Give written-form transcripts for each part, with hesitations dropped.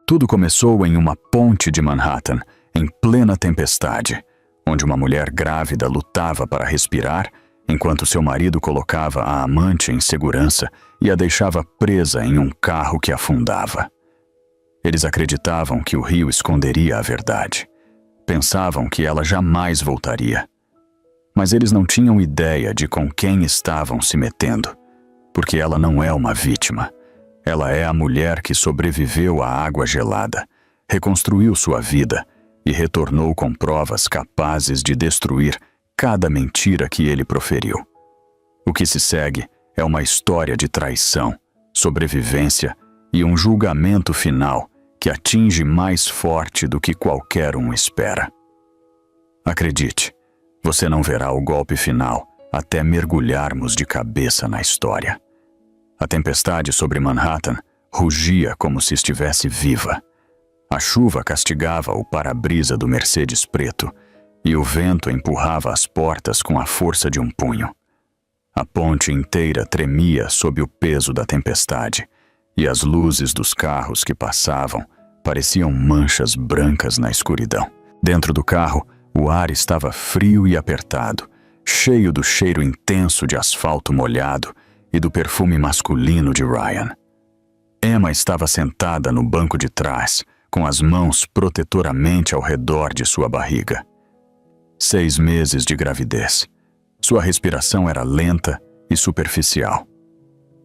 Tudo começou em uma ponte de Manhattan, em plena tempestade, onde uma mulher grávida lutava para respirar, enquanto seu marido colocava a amante em segurança e a deixava presa em um carro que afundava. Eles acreditavam que o rio esconderia a verdade. Pensavam que ela jamais voltaria. Mas eles não tinham ideia de com quem estavam se metendo, porque ela não é uma vítima. Ela é a mulher que sobreviveu à água gelada, reconstruiu sua vida e retornou com provas capazes de destruir cada mentira que ele proferiu. O que se segue é uma história de traição, sobrevivência e um julgamento final que atinge mais forte do que qualquer um espera. Acredite, você não verá o golpe final até mergulharmos de cabeça na história. A tempestade sobre Manhattan rugia como se estivesse viva. A chuva castigava o para-brisa do Mercedes preto e o vento empurrava as portas com a força de um punho. A ponte inteira tremia sob o peso da tempestade e as luzes dos carros que passavam pareciam manchas brancas na escuridão. Dentro do carro, o ar estava frio e apertado, cheio do cheiro intenso de asfalto molhado e do perfume masculino de Ryan. Emma estava sentada no banco de trás, com as mãos protetoramente ao redor de sua barriga. 6 meses de gravidez. Sua respiração era lenta e superficial.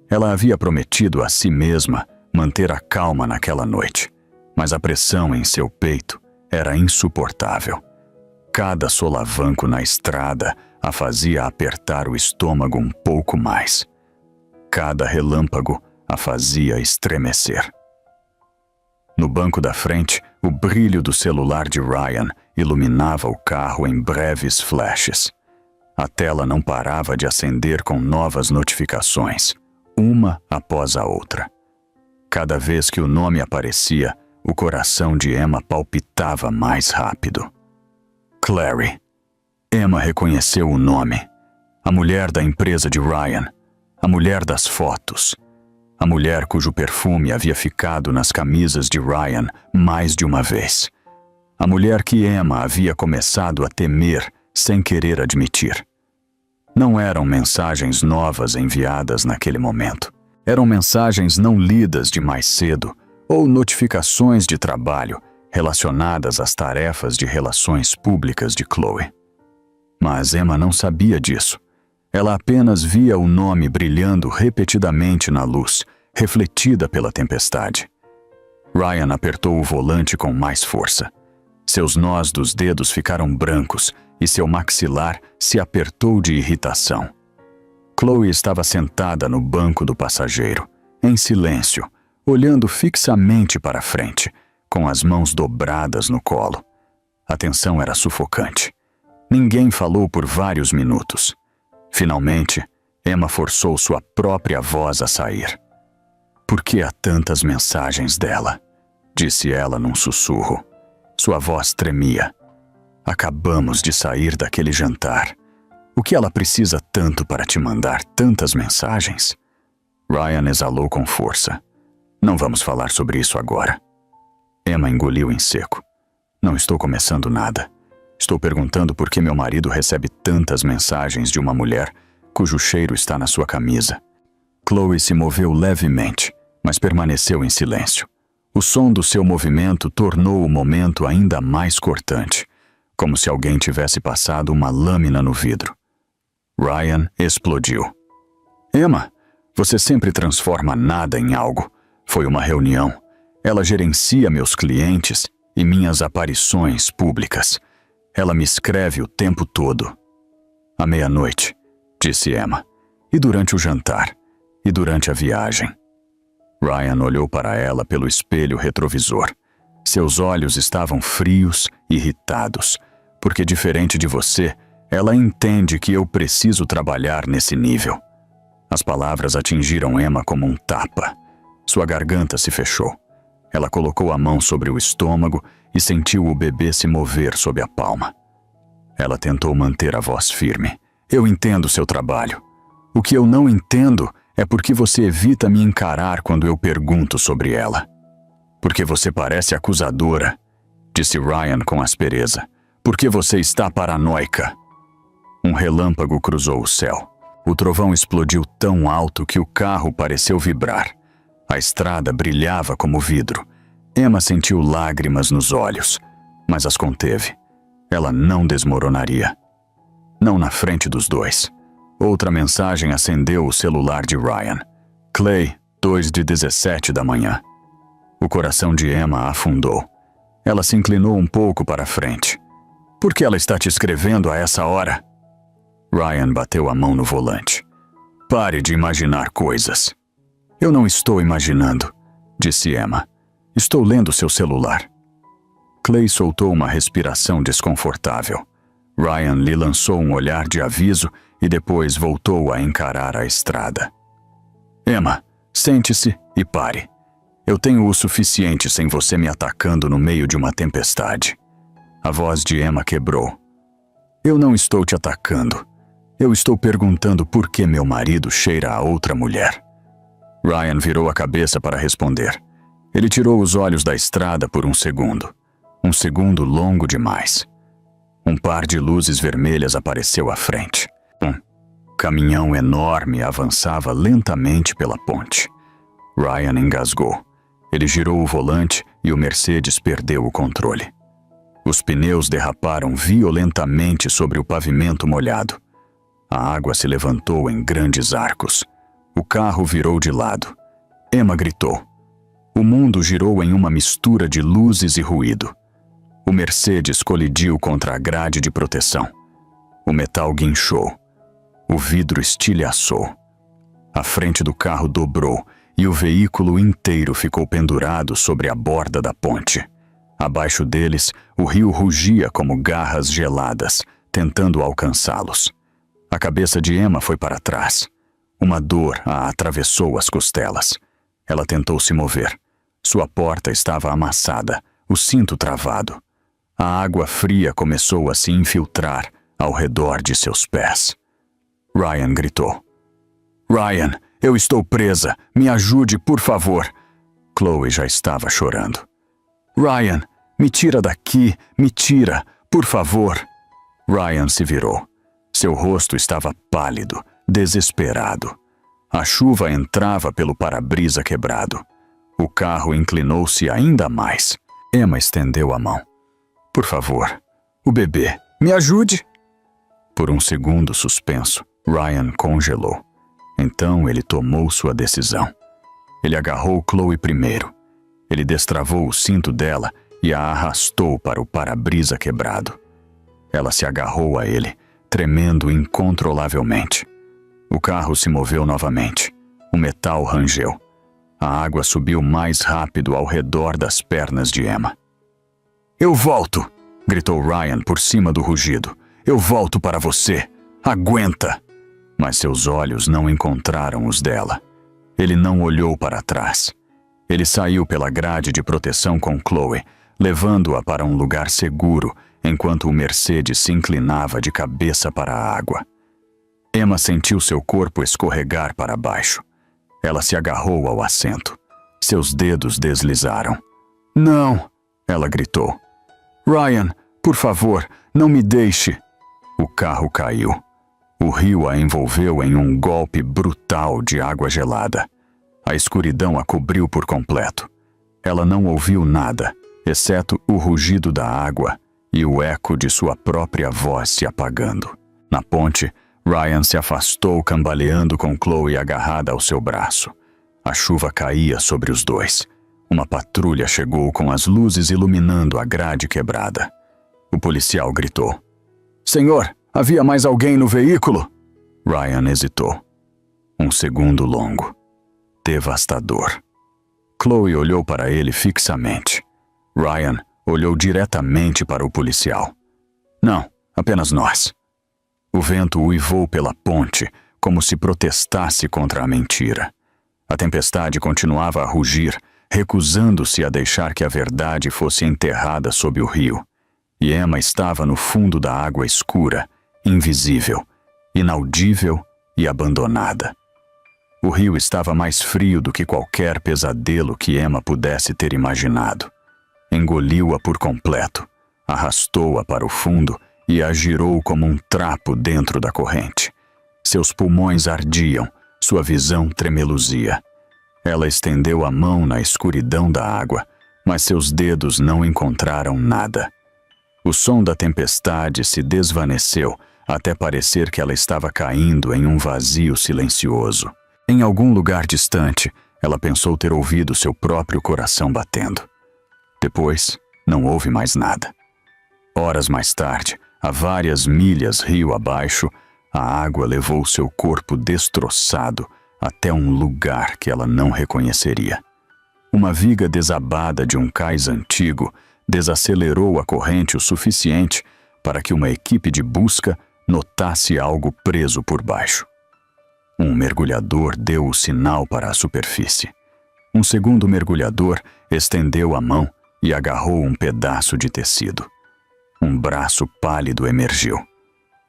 Ela havia prometido a si mesma manter a calma naquela noite, mas a pressão em seu peito era insuportável. Cada solavanco na estrada a fazia apertar o estômago um pouco mais. Cada relâmpago a fazia estremecer. No banco da frente, o brilho do celular de Ryan iluminava o carro em breves flashes. A tela não parava de acender com novas notificações, uma após a outra. Cada vez que o nome aparecia, o coração de Emma palpitava mais rápido. Clary. Emma reconheceu o nome. A mulher da empresa de Ryan. A mulher das fotos. A mulher cujo perfume havia ficado nas camisas de Ryan mais de uma vez. A mulher que Emma havia começado a temer sem querer admitir. Não eram mensagens novas enviadas naquele momento. Eram mensagens não lidas de mais cedo ou notificações de trabalho relacionadas às tarefas de relações públicas de Chloe. Mas Emma não sabia disso. Ela apenas via o nome brilhando repetidamente na luz, refletida pela tempestade. Ryan apertou o volante com mais força. Seus nós dos dedos ficaram brancos e seu maxilar se apertou de irritação. Chloe estava sentada no banco do passageiro, em silêncio, olhando fixamente para frente, com as mãos dobradas no colo. A tensão era sufocante. Ninguém falou por vários minutos. Finalmente, Emma forçou sua própria voz a sair. "Por que há tantas mensagens dela?" disse ela num sussurro. Sua voz tremia. "Acabamos de sair daquele jantar. O que ela precisa tanto para te mandar tantas mensagens?" Ryan exalou com força. "Não vamos falar sobre isso agora." Emma engoliu em seco. "Não estou começando nada. Estou perguntando por que meu marido recebe tantas mensagens de uma mulher cujo cheiro está na sua camisa." Chloe se moveu levemente, mas permaneceu em silêncio. O som do seu movimento tornou o momento ainda mais cortante, como se alguém tivesse passado uma lâmina no vidro. Ryan explodiu. "Emma, você sempre transforma nada em algo. Foi uma reunião. Ela gerencia meus clientes e minhas aparições públicas. Ela me escreve o tempo todo." "À meia-noite", disse Emma. "E durante o jantar? E durante a viagem?" Ryan olhou para ela pelo espelho retrovisor. Seus olhos estavam frios e irritados, porque diferente de você, ela entende que eu preciso trabalhar nesse nível. As palavras atingiram Emma como um tapa. Sua garganta se fechou. Ela colocou a mão sobre o estômago e sentiu o bebê se mover sob a palma. Ela tentou manter a voz firme. "Eu entendo seu trabalho. O que eu não entendo é porque você evita me encarar quando eu pergunto sobre ela." Porque você parece acusadora, disse Ryan com aspereza. Porque você está paranoica. Um relâmpago cruzou o céu. O trovão explodiu tão alto que o carro pareceu vibrar. A estrada brilhava como vidro. Emma sentiu lágrimas nos olhos, mas as conteve. Ela não desmoronaria. Não na frente dos dois. Outra mensagem acendeu o celular de Ryan. Clay, 2:17 da manhã. O coração de Emma afundou. Ela se inclinou um pouco para a frente. Por que ela está te escrevendo a essa hora? Ryan bateu a mão no volante. Pare de imaginar coisas. Eu não estou imaginando, disse Emma. Estou lendo seu celular. Clay soltou uma respiração desconfortável. Ryan lhe lançou um olhar de aviso e depois voltou a encarar a estrada. Emma, sente-se e pare. Eu tenho o suficiente sem você me atacando no meio de uma tempestade. A voz de Emma quebrou. Eu não estou te atacando. Eu estou perguntando por que meu marido cheira a outra mulher. Ryan virou a cabeça para responder. Ele tirou os olhos da estrada por um segundo. Um segundo longo demais. Um par de luzes vermelhas apareceu à frente. Um caminhão enorme avançava lentamente pela ponte. Ryan engasgou. Ele girou o volante e o Mercedes perdeu o controle. Os pneus derraparam violentamente sobre o pavimento molhado. A água se levantou em grandes arcos. O carro virou de lado. Emma gritou. O mundo girou em uma mistura de luzes e ruído. O Mercedes colidiu contra a grade de proteção. O metal guinchou. O vidro estilhaçou. A frente do carro dobrou e o veículo inteiro ficou pendurado sobre a borda da ponte. Abaixo deles, o rio rugia como garras geladas, tentando alcançá-los. A cabeça de Emma foi para trás. Uma dor a atravessou as costelas. Ela tentou se mover. Sua porta estava amassada, o cinto travado. A água fria começou a se infiltrar ao redor de seus pés. Ryan gritou. Ryan, eu estou presa. Me ajude, por favor. Chloe já estava chorando. Ryan, me tira daqui, me tira, por favor. Ryan se virou. Seu rosto estava pálido, desesperado. A chuva entrava pelo para-brisa quebrado. O carro inclinou-se ainda mais. Emma estendeu a mão. Por favor, o bebê, me ajude. Por um segundo suspenso, Ryan congelou. Então ele tomou sua decisão. Ele agarrou Chloe primeiro. Ele destravou o cinto dela e a arrastou para o para-brisa quebrado. Ela se agarrou a ele, tremendo incontrolavelmente. O carro se moveu novamente. O metal rangeu. A água subiu mais rápido ao redor das pernas de Emma. Eu volto! Gritou Ryan por cima do rugido. Eu volto para você! Aguenta! Mas seus olhos não encontraram os dela. Ele não olhou para trás. Ele saiu pela grade de proteção com Chloe, levando-a para um lugar seguro, enquanto o Mercedes se inclinava de cabeça para a água. Emma sentiu seu corpo escorregar para baixo. Ela se agarrou ao assento. Seus dedos deslizaram. Não! Ela gritou. Ryan, por favor, não me deixe! O carro caiu. O rio a envolveu em um golpe brutal de água gelada. A escuridão a cobriu por completo. Ela não ouviu nada, exceto o rugido da água e o eco de sua própria voz se apagando. Na ponte, Ryan se afastou cambaleando com Chloe agarrada ao seu braço. A chuva caía sobre os dois. Uma patrulha chegou com as luzes iluminando a grade quebrada. O policial gritou. Senhor, havia mais alguém no veículo? Ryan hesitou. Um segundo longo. Devastador. Chloe olhou para ele fixamente. Ryan olhou diretamente para o policial. Não, apenas nós. O vento uivou pela ponte, como se protestasse contra a mentira. A tempestade continuava a rugir, recusando-se a deixar que a verdade fosse enterrada sob o rio. E Emma estava no fundo da água escura, invisível, inaudível e abandonada. O rio estava mais frio do que qualquer pesadelo que Emma pudesse ter imaginado. Engoliu-a por completo, arrastou-a para o fundo e a girou como um trapo dentro da corrente. Seus pulmões ardiam, sua visão tremeluzia. Ela estendeu a mão na escuridão da água, mas seus dedos não encontraram nada. O som da tempestade se desvaneceu até parecer que ela estava caindo em um vazio silencioso. Em algum lugar distante, ela pensou ter ouvido seu próprio coração batendo. Depois, não houve mais nada. Horas mais tarde, a várias milhas rio abaixo, a água levou seu corpo destroçado até um lugar que ela não reconheceria. Uma viga desabada de um cais antigo desacelerou a corrente o suficiente para que uma equipe de busca notasse algo preso por baixo. Um mergulhador deu o sinal para a superfície. Um segundo mergulhador estendeu a mão e agarrou um pedaço de tecido. Um braço pálido emergiu.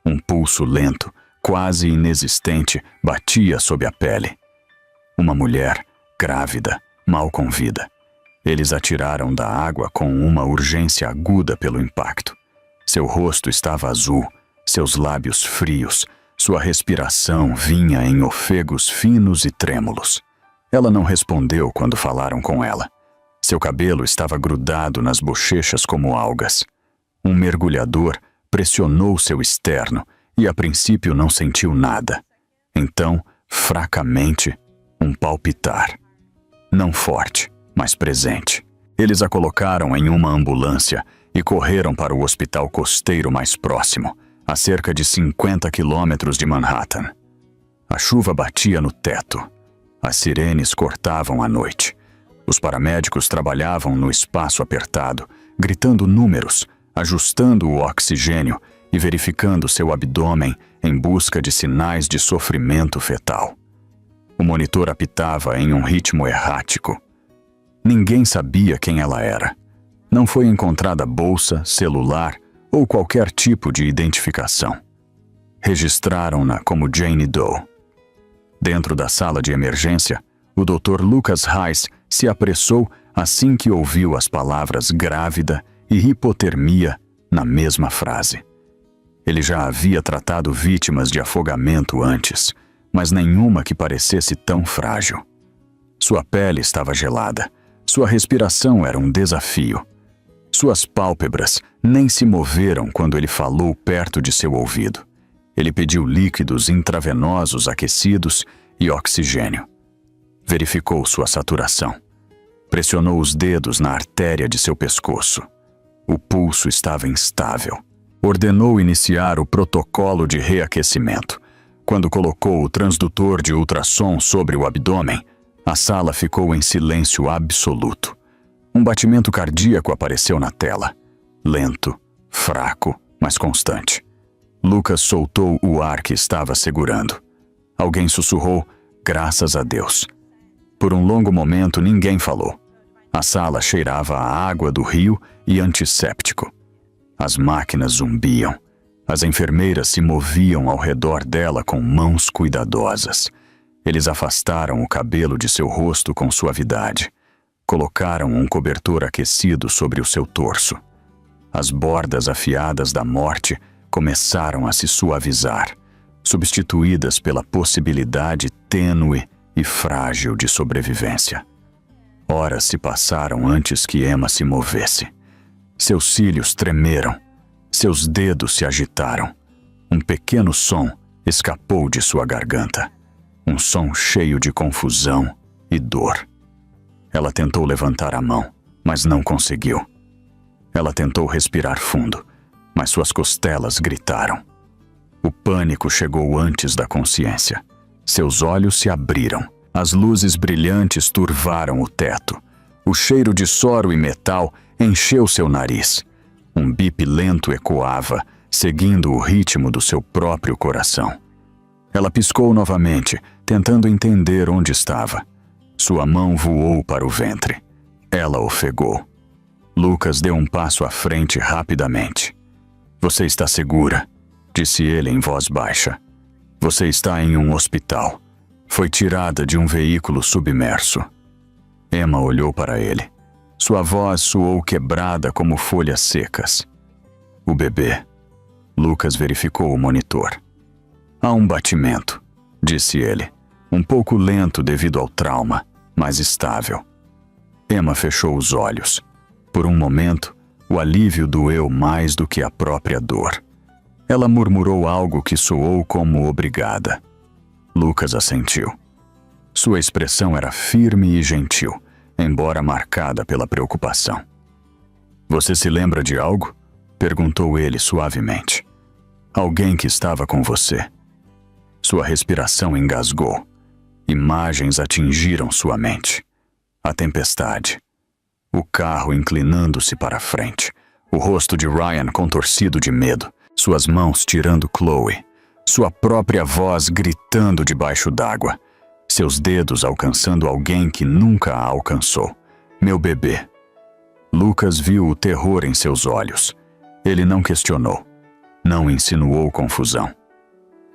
Um pulso lento, quase inexistente, batia sob a pele. Uma mulher, grávida, mal com vida. Eles a tiraram da água com uma urgência aguda pelo impacto. Seu rosto estava azul, seus lábios frios, sua respiração vinha em ofegos finos e trêmulos. Ela não respondeu quando falaram com ela. Seu cabelo estava grudado nas bochechas como algas. Um mergulhador pressionou seu externo e a princípio não sentiu nada. Então, fracamente, um palpitar. Não forte, mas presente. Eles a colocaram em uma ambulância e correram para o hospital costeiro mais próximo, a cerca de 50 quilômetros de Manhattan. A chuva batia no teto. As sirenes cortavam a noite. Os paramédicos trabalhavam no espaço apertado, gritando números, ajustando o oxigênio e verificando seu abdômen em busca de sinais de sofrimento fetal. O monitor apitava em um ritmo errático. Ninguém sabia quem ela era. Não foi encontrada bolsa, celular ou qualquer tipo de identificação. Registraram-na como Jane Doe. Dentro da sala de emergência, o Dr. Lucas Heiss se apressou assim que ouviu as palavras grávida e hipotermia na mesma frase. Ele já havia tratado vítimas de afogamento antes, mas nenhuma que parecesse tão frágil. Sua pele estava gelada, sua respiração era um desafio. Suas pálpebras nem se moveram quando ele falou perto de seu ouvido. Ele pediu líquidos intravenosos aquecidos e oxigênio. Verificou sua saturação. Pressionou os dedos na artéria de seu pescoço. O pulso estava instável. Ordenou iniciar o protocolo de reaquecimento. Quando colocou o transdutor de ultrassom sobre o abdômen, a sala ficou em silêncio absoluto. Um batimento cardíaco apareceu na tela. Lento, fraco, mas constante. Lucas soltou o ar que estava segurando. Alguém sussurrou, graças a Deus. Por um longo momento ninguém falou. A sala cheirava a água do rio e antisséptico. As máquinas zumbiam. As enfermeiras se moviam ao redor dela com mãos cuidadosas. Eles afastaram o cabelo de seu rosto com suavidade. Colocaram um cobertor aquecido sobre o seu torso. As bordas afiadas da morte começaram a se suavizar, substituídas pela possibilidade tênue e frágil de sobrevivência. Horas se passaram antes que Emma se movesse. Seus cílios tremeram, seus dedos se agitaram. Um pequeno som escapou de sua garganta. Um som cheio de confusão e dor. Ela tentou levantar a mão, mas não conseguiu. Ela tentou respirar fundo, mas suas costelas gritaram. O pânico chegou antes da consciência. Seus olhos se abriram. As luzes brilhantes turvaram o teto. O cheiro de soro e metal encheu seu nariz. Um bip lento ecoava, seguindo o ritmo do seu próprio coração. Ela piscou novamente, tentando entender onde estava. Sua mão voou para o ventre. Ela ofegou. Lucas deu um passo à frente rapidamente. Você está segura, disse ele em voz baixa. Você está em um hospital. Foi tirada de um veículo submerso. Emma olhou para ele. Sua voz soou quebrada como folhas secas. O bebê. Lucas verificou o monitor. Há um batimento, disse ele. Um pouco lento devido ao trauma, mas estável. Emma fechou os olhos. Por um momento, o alívio doeu mais do que a própria dor. Ela murmurou algo que soou como obrigada. Lucas assentiu. Sua expressão era firme e gentil, embora marcada pela preocupação. Você se lembra de algo? Perguntou ele suavemente. Alguém que estava com você. Sua respiração engasgou. Imagens atingiram sua mente. A tempestade. O carro inclinando-se para frente. O rosto de Ryan contorcido de medo. Suas mãos tirando Chloe. Sua própria voz gritando debaixo d'água. Seus dedos alcançando alguém que nunca a alcançou. Meu bebê. Lucas viu o terror em seus olhos. Ele não questionou. Não insinuou confusão.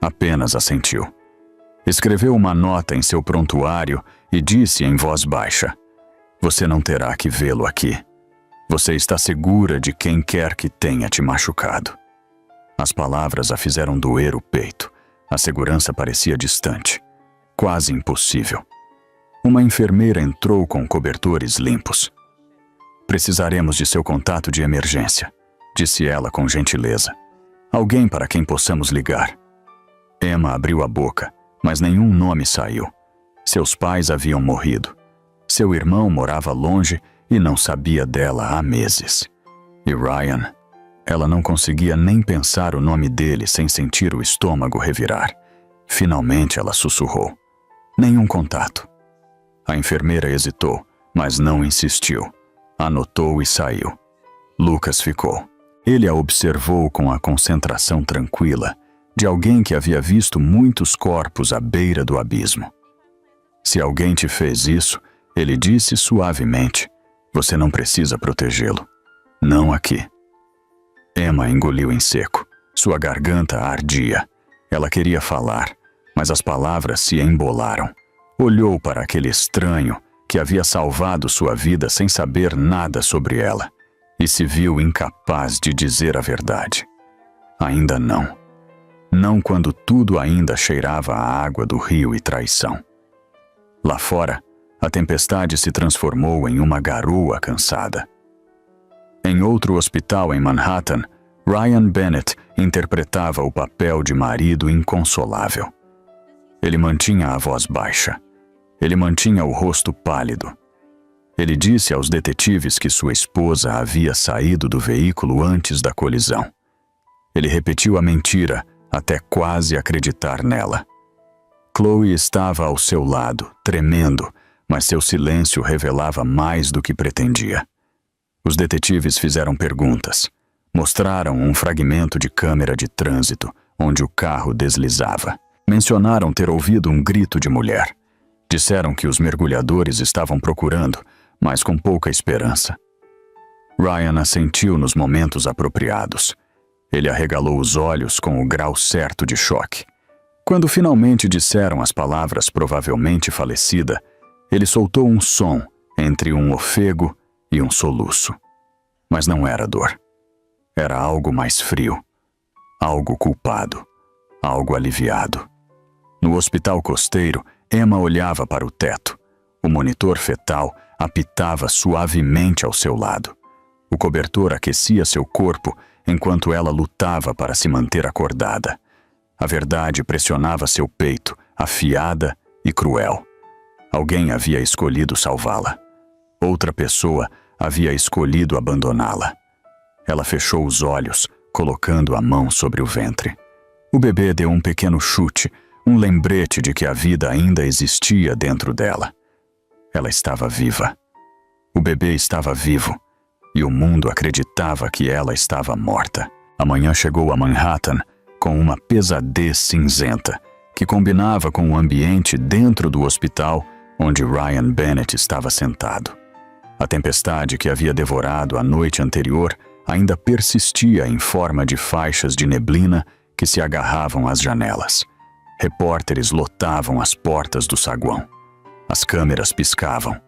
Apenas assentiu. Escreveu uma nota em seu prontuário e disse em voz baixa: Você não terá que vê-lo aqui. Você está segura de quem quer que tenha te machucado. As palavras a fizeram doer o peito. A segurança parecia distante. Quase impossível. Uma enfermeira entrou com cobertores limpos. Precisaremos de seu contato de emergência, disse ela com gentileza. Alguém para quem possamos ligar. Emma abriu a boca, mas nenhum nome saiu. Seus pais haviam morrido. Seu irmão morava longe e não sabia dela há meses. E Ryan? Ela não conseguia nem pensar o nome dele sem sentir o estômago revirar. Finalmente ela sussurrou. Nenhum contato. A enfermeira hesitou, mas não insistiu. Anotou e saiu. Lucas ficou. Ele a observou com a concentração tranquila de alguém que havia visto muitos corpos à beira do abismo. Se alguém te fez isso, ele disse suavemente, você não precisa protegê-lo. Não aqui. Emma engoliu em seco. Sua garganta ardia. Ela queria falar, mas as palavras se embolaram. Olhou para aquele estranho que havia salvado sua vida sem saber nada sobre ela e se viu incapaz de dizer a verdade. Ainda não. Não quando tudo ainda cheirava a água do rio e traição. Lá fora, a tempestade se transformou em uma garoa cansada. Em outro hospital em Manhattan, Ryan Bennett interpretava o papel de marido inconsolável. Ele mantinha a voz baixa. Ele mantinha o rosto pálido. Ele disse aos detetives que sua esposa havia saído do veículo antes da colisão. Ele repetiu a mentira até quase acreditar nela. Chloe estava ao seu lado, tremendo, mas seu silêncio revelava mais do que pretendia. Os detetives fizeram perguntas. Mostraram um fragmento de câmera de trânsito, onde o carro deslizava. Mencionaram ter ouvido um grito de mulher. Disseram que os mergulhadores estavam procurando, mas com pouca esperança. Ryan assentiu nos momentos apropriados. Ele arregalou os olhos com o grau certo de choque. Quando finalmente disseram as palavras provavelmente falecida, ele soltou um som entre um ofego e um soluço. Mas não era dor. Era algo mais frio. Algo culpado. Algo aliviado. No hospital costeiro, Emma olhava para o teto. O monitor fetal apitava suavemente ao seu lado. O cobertor aquecia seu corpo enquanto ela lutava para se manter acordada. A verdade pressionava seu peito, afiada e cruel. Alguém havia escolhido salvá-la. Outra pessoa havia escolhido abandoná-la. Ela fechou os olhos, colocando a mão sobre o ventre. O bebê deu um pequeno chute, um lembrete de que a vida ainda existia dentro dela. Ela estava viva. O bebê estava vivo, e o mundo acreditava que ela estava morta. A manhã chegou a Manhattan com uma pesadez cinzenta, que combinava com o ambiente dentro do hospital onde Ryan Bennett estava sentado. A tempestade que havia devorado a noite anterior ainda persistia em forma de faixas de neblina que se agarravam às janelas. Repórteres lotavam as portas do saguão. As câmeras piscavam.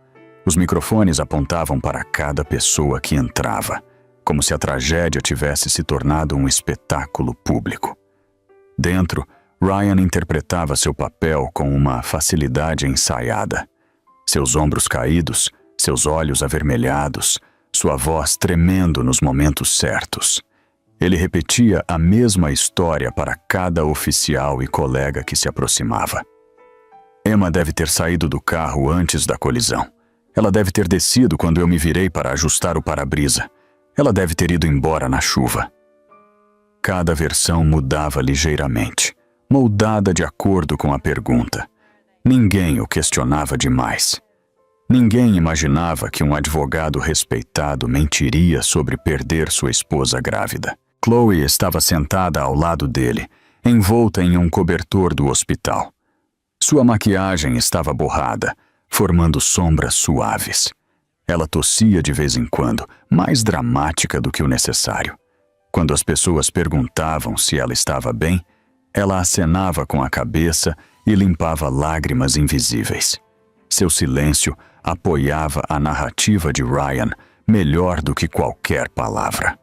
Os microfones apontavam para cada pessoa que entrava, como se a tragédia tivesse se tornado um espetáculo público. Dentro, Ryan interpretava seu papel com uma facilidade ensaiada. Seus ombros caídos, seus olhos avermelhados, sua voz tremendo nos momentos certos. Ele repetia a mesma história para cada oficial e colega que se aproximava. Emma deve ter saído do carro antes da colisão. Ela deve ter descido quando eu me virei para ajustar o para-brisa. Ela deve ter ido embora na chuva. Cada versão mudava ligeiramente, moldada de acordo com a pergunta. Ninguém o questionava demais. Ninguém imaginava que um advogado respeitado mentiria sobre perder sua esposa grávida. Chloe estava sentada ao lado dele, envolta em um cobertor do hospital. Sua maquiagem estava borrada, formando sombras suaves. Ela tossia de vez em quando, mais dramática do que o necessário. Quando as pessoas perguntavam se ela estava bem, ela acenava com a cabeça e limpava lágrimas invisíveis. Seu silêncio apoiava a narrativa de Ryan melhor do que qualquer palavra.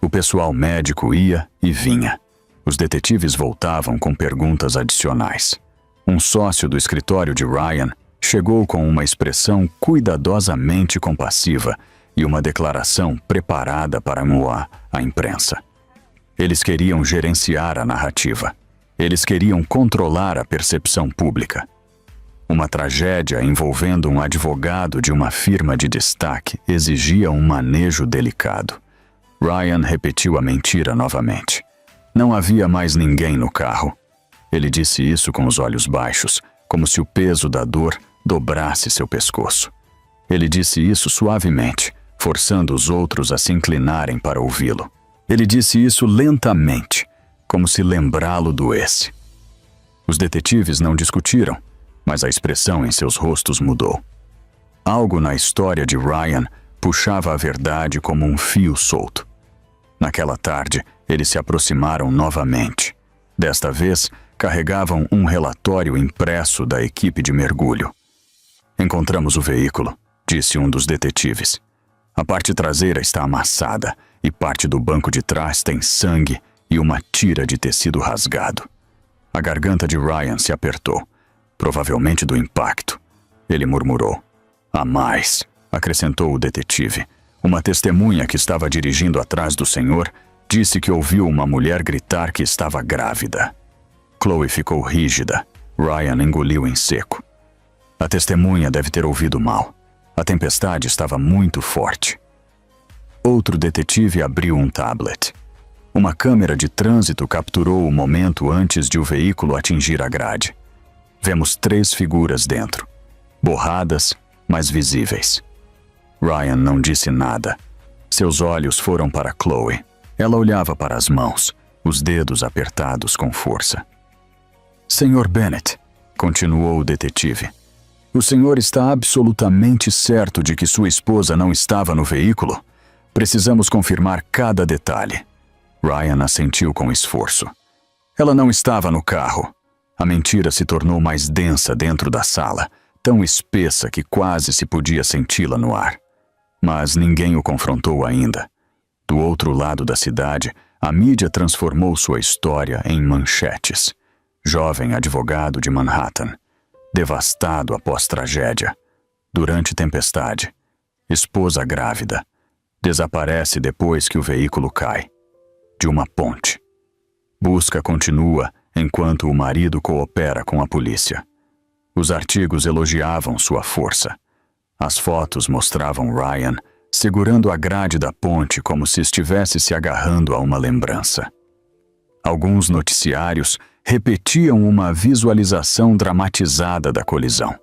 O pessoal médico ia e vinha. Os detetives voltavam com perguntas adicionais. Um sócio do escritório de Ryan chegou com uma expressão cuidadosamente compassiva e uma declaração preparada para moar a imprensa. Eles queriam gerenciar a narrativa. Eles queriam controlar a percepção pública. Uma tragédia envolvendo um advogado de uma firma de destaque exigia um manejo delicado. Ryan repetiu a mentira novamente. Não havia mais ninguém no carro. Ele disse isso com os olhos baixos, como se o peso da dor dobrasse seu pescoço. Ele disse isso suavemente, forçando os outros a se inclinarem para ouvi-lo. Ele disse isso lentamente, como se lembrá-lo doesse. Os detetives não discutiram, mas a expressão em seus rostos mudou. Algo na história de Ryan puxava a verdade como um fio solto. Naquela tarde, eles se aproximaram novamente. Desta vez, carregavam um relatório impresso da equipe de mergulho. Encontramos o veículo, disse um dos detetives. A parte traseira está amassada e parte do banco de trás tem sangue e uma tira de tecido rasgado. A garganta de Ryan se apertou, provavelmente do impacto. Ele murmurou. Há mais, acrescentou o detetive. Uma testemunha que estava dirigindo atrás do senhor disse que ouviu uma mulher gritar que estava grávida. Chloe ficou rígida. Ryan engoliu em seco. A testemunha deve ter ouvido mal. A tempestade estava muito forte. Outro detetive abriu um tablet. Uma câmera de trânsito capturou o momento antes de o veículo atingir a grade. Vemos 3 figuras dentro, borradas, mas visíveis. Ryan não disse nada. Seus olhos foram para Chloe. Ela olhava para as mãos, os dedos apertados com força. Sr. Bennett, continuou o detetive, o senhor está absolutamente certo de que sua esposa não estava no veículo? Precisamos confirmar cada detalhe. Ryan assentiu com esforço. Ela não estava no carro. A mentira se tornou mais densa dentro da sala, tão espessa que quase se podia senti-la no ar. Mas ninguém o confrontou ainda. Do outro lado da cidade, a mídia transformou sua história em manchetes. Jovem advogado de Manhattan, devastado após tragédia, durante tempestade, esposa grávida, desaparece depois que o veículo cai, de uma ponte. Busca continua enquanto o marido coopera com a polícia. Os artigos elogiavam sua força. As fotos mostravam Ryan segurando a grade da ponte como se estivesse se agarrando a uma lembrança. Alguns noticiários repetiam uma visualização dramatizada da colisão.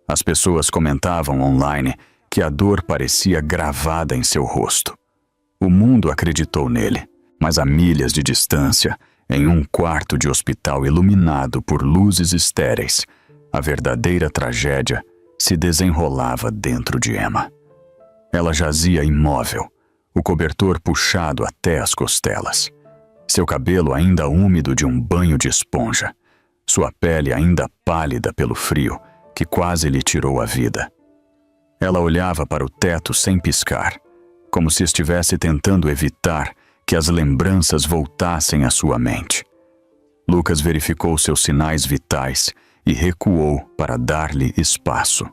As pessoas comentavam online que a dor parecia gravada em seu rosto. O mundo acreditou nele, mas a milhas de distância, em um quarto de hospital iluminado por luzes estéreis, a verdadeira tragédia se desenrolava dentro de Emma. Ela jazia imóvel, o cobertor puxado até as costelas. seu cabelo ainda úmido de um banho de esponja, sua pele ainda pálida pelo frio que quase lhe tirou a vida. Ela olhava para o teto sem piscar, como se estivesse tentando evitar que as lembranças voltassem à sua mente. Lucas verificou seus sinais vitais e recuou para dar-lhe espaço.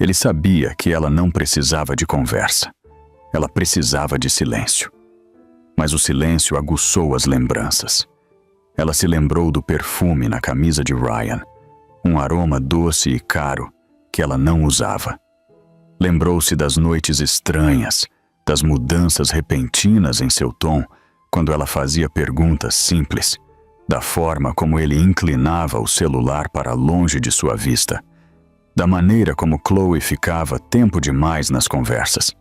Ele sabia que ela não precisava de conversa. Ela precisava de silêncio. Mas o silêncio aguçou as lembranças. Ela se lembrou do perfume na camisa de Ryan, um aroma doce e caro que ela não usava. Lembrou-se das noites estranhas, das mudanças repentinas em seu tom quando ela fazia perguntas simples, da forma como ele inclinava o celular para longe de sua vista, da maneira como Chloe ficava tempo demais nas conversas,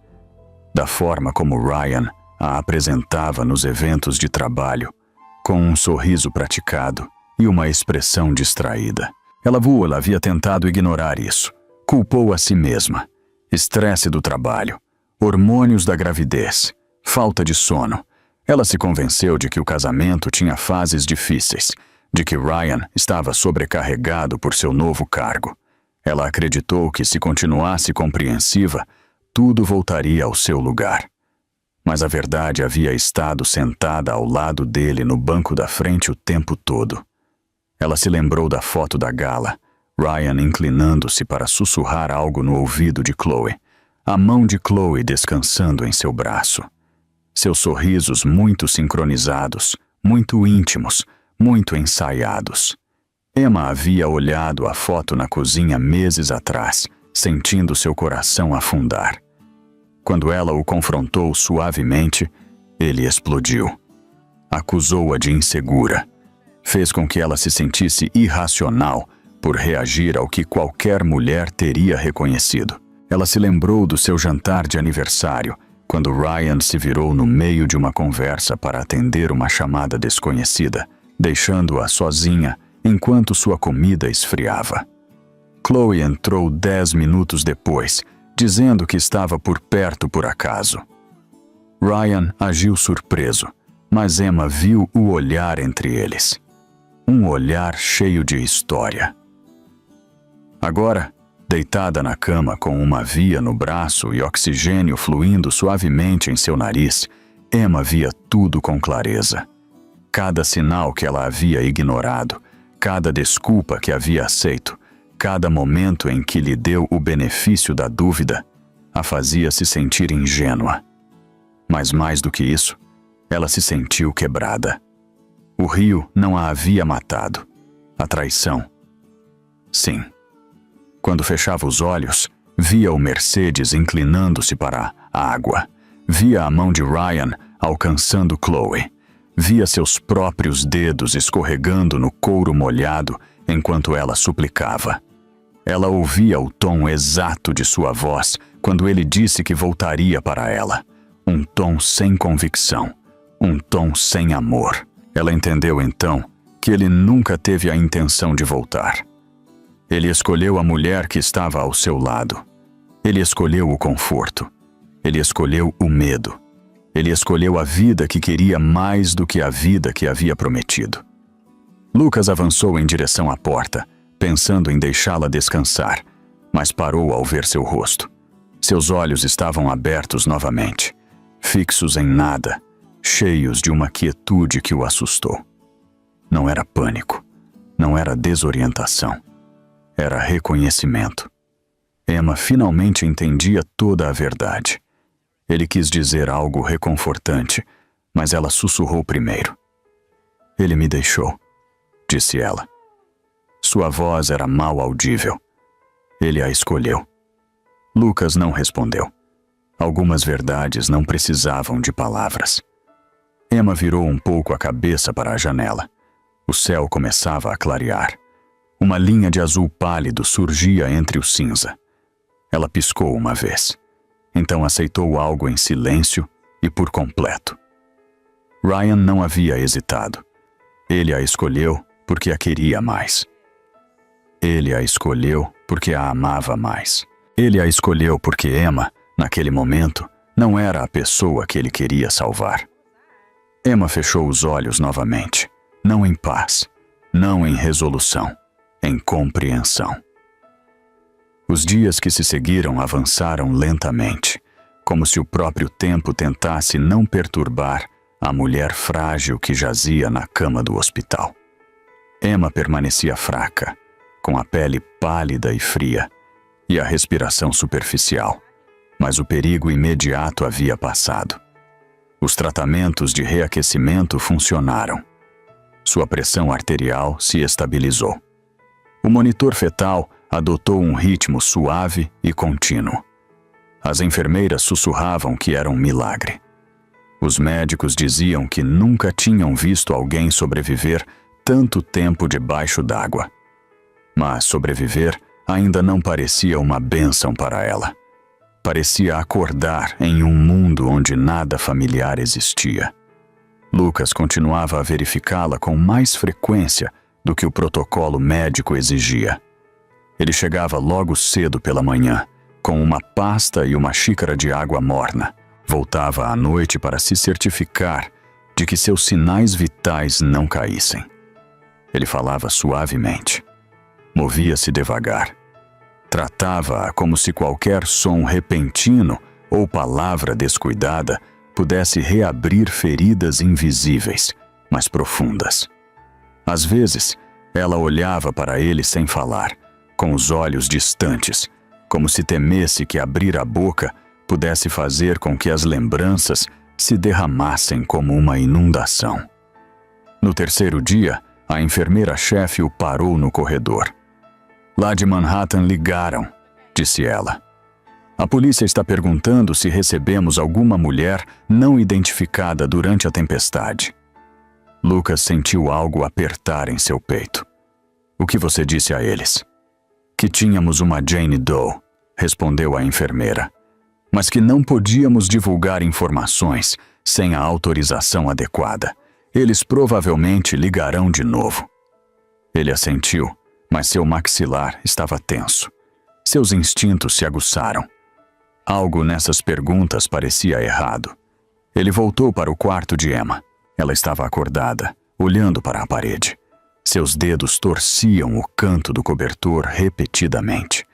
da forma como Ryan a apresentava nos eventos de trabalho, com um sorriso praticado e uma expressão distraída. Ela havia tentado ignorar isso. Culpou a si mesma. Estresse do trabalho, hormônios da gravidez, falta de sono. Ela se convenceu de que o casamento tinha fases difíceis, de que Ryan estava sobrecarregado por seu novo cargo. Ela acreditou que, se continuasse compreensiva, tudo voltaria ao seu lugar. Mas a verdade havia estado sentada ao lado dele no banco da frente o tempo todo. Ela se lembrou da foto da gala, Ryan inclinando-se para sussurrar algo no ouvido de Chloe, a mão de Chloe descansando em seu braço. Seus sorrisos muito sincronizados, muito íntimos, muito ensaiados. Emma havia olhado a foto na cozinha meses atrás, sentindo seu coração afundar. Quando ela o confrontou suavemente, ele explodiu. Acusou-a de insegura. Fez com que ela se sentisse irracional por reagir ao que qualquer mulher teria reconhecido. Ela se lembrou do seu jantar de aniversário, quando Ryan se virou no meio de uma conversa para atender uma chamada desconhecida, deixando-a sozinha enquanto sua comida esfriava. Chloe entrou 10 minutos depois, dizendo que estava por perto por acaso. Ryan agiu surpreso, mas Emma viu o olhar entre eles. Um olhar cheio de história. Agora, deitada na cama com uma via no braço e oxigênio fluindo suavemente em seu nariz, Emma via tudo com clareza. Cada sinal que ela havia ignorado, cada desculpa que havia aceito, cada momento em que lhe deu o benefício da dúvida, a fazia se sentir ingênua. Mas mais do que isso, ela se sentiu quebrada. O rio não a havia matado. A traição. Sim. Quando fechava os olhos, via o Mercedes inclinando-se para a água. Via a mão de Ryan alcançando Chloe. Via seus próprios dedos escorregando no couro molhado enquanto ela suplicava. Ela ouvia o tom exato de sua voz quando ele disse que voltaria para ela. Um tom sem convicção. Um tom sem amor. Ela entendeu então que ele nunca teve a intenção de voltar. Ele escolheu a mulher que estava ao seu lado. Ele escolheu o conforto. Ele escolheu o medo. Ele escolheu a vida que queria mais do que a vida que havia prometido. Lucas avançou em direção à porta, pensando em deixá-la descansar, mas parou ao ver seu rosto. Seus olhos estavam abertos novamente, fixos em nada, cheios de uma quietude que o assustou. Não era pânico, não era desorientação, era reconhecimento. Emma finalmente entendia toda a verdade. Ele quis dizer algo reconfortante, mas ela sussurrou primeiro. Ele me deixou, disse ela. Sua voz era mal audível. Ele a escolheu. Lucas não respondeu. Algumas verdades não precisavam de palavras. Emma virou um pouco a cabeça para a janela. O céu começava a clarear. Uma linha de azul pálido surgia entre o cinza. Ela piscou uma vez. Então aceitou algo em silêncio e por completo. Ryan não havia hesitado. Ele a escolheu porque a queria mais. Ele a escolheu porque a amava mais. Ele a escolheu porque Emma, naquele momento, não era a pessoa que ele queria salvar. Emma fechou os olhos novamente, não em paz, não em resolução, em compreensão. Os dias que se seguiram avançaram lentamente, como se o próprio tempo tentasse não perturbar a mulher frágil que jazia na cama do hospital. Emma permanecia fraca, com a pele pálida e fria, e a respiração superficial, mas o perigo imediato havia passado. Os tratamentos de reaquecimento funcionaram. Sua pressão arterial se estabilizou. O monitor fetal adotou um ritmo suave e contínuo. As enfermeiras sussurravam que era um milagre. Os médicos diziam que nunca tinham visto alguém sobreviver tanto tempo debaixo d'água. Mas sobreviver ainda não parecia uma bênção para ela. Parecia acordar em um mundo onde nada familiar existia. Lucas continuava a verificá-la com mais frequência do que o protocolo médico exigia. Ele chegava logo cedo pela manhã, com uma pasta e uma xícara de água morna. Voltava à noite para se certificar de que seus sinais vitais não caíssem. Ele falava suavemente. Movia-se devagar. Tratava-a como se qualquer som repentino ou palavra descuidada pudesse reabrir feridas invisíveis, mas profundas. Às vezes, ela olhava para ele sem falar, com os olhos distantes, como se temesse que abrir a boca pudesse fazer com que as lembranças se derramassem como uma inundação. No terceiro dia, a enfermeira-chefe o parou no corredor. Lá de Manhattan ligaram, disse ela. A polícia está perguntando se recebemos alguma mulher não identificada durante a tempestade. Lucas sentiu algo apertar em seu peito. O que você disse a eles? Que tínhamos uma Jane Doe, respondeu a enfermeira, mas que não podíamos divulgar informações sem a autorização adequada. Eles provavelmente ligarão de novo. Ele assentiu, mas seu maxilar estava tenso. Seus instintos se aguçaram. Algo nessas perguntas parecia errado. Ele voltou para o quarto de Emma. Ela estava acordada, olhando para a parede. Seus dedos torciam o canto do cobertor repetidamente,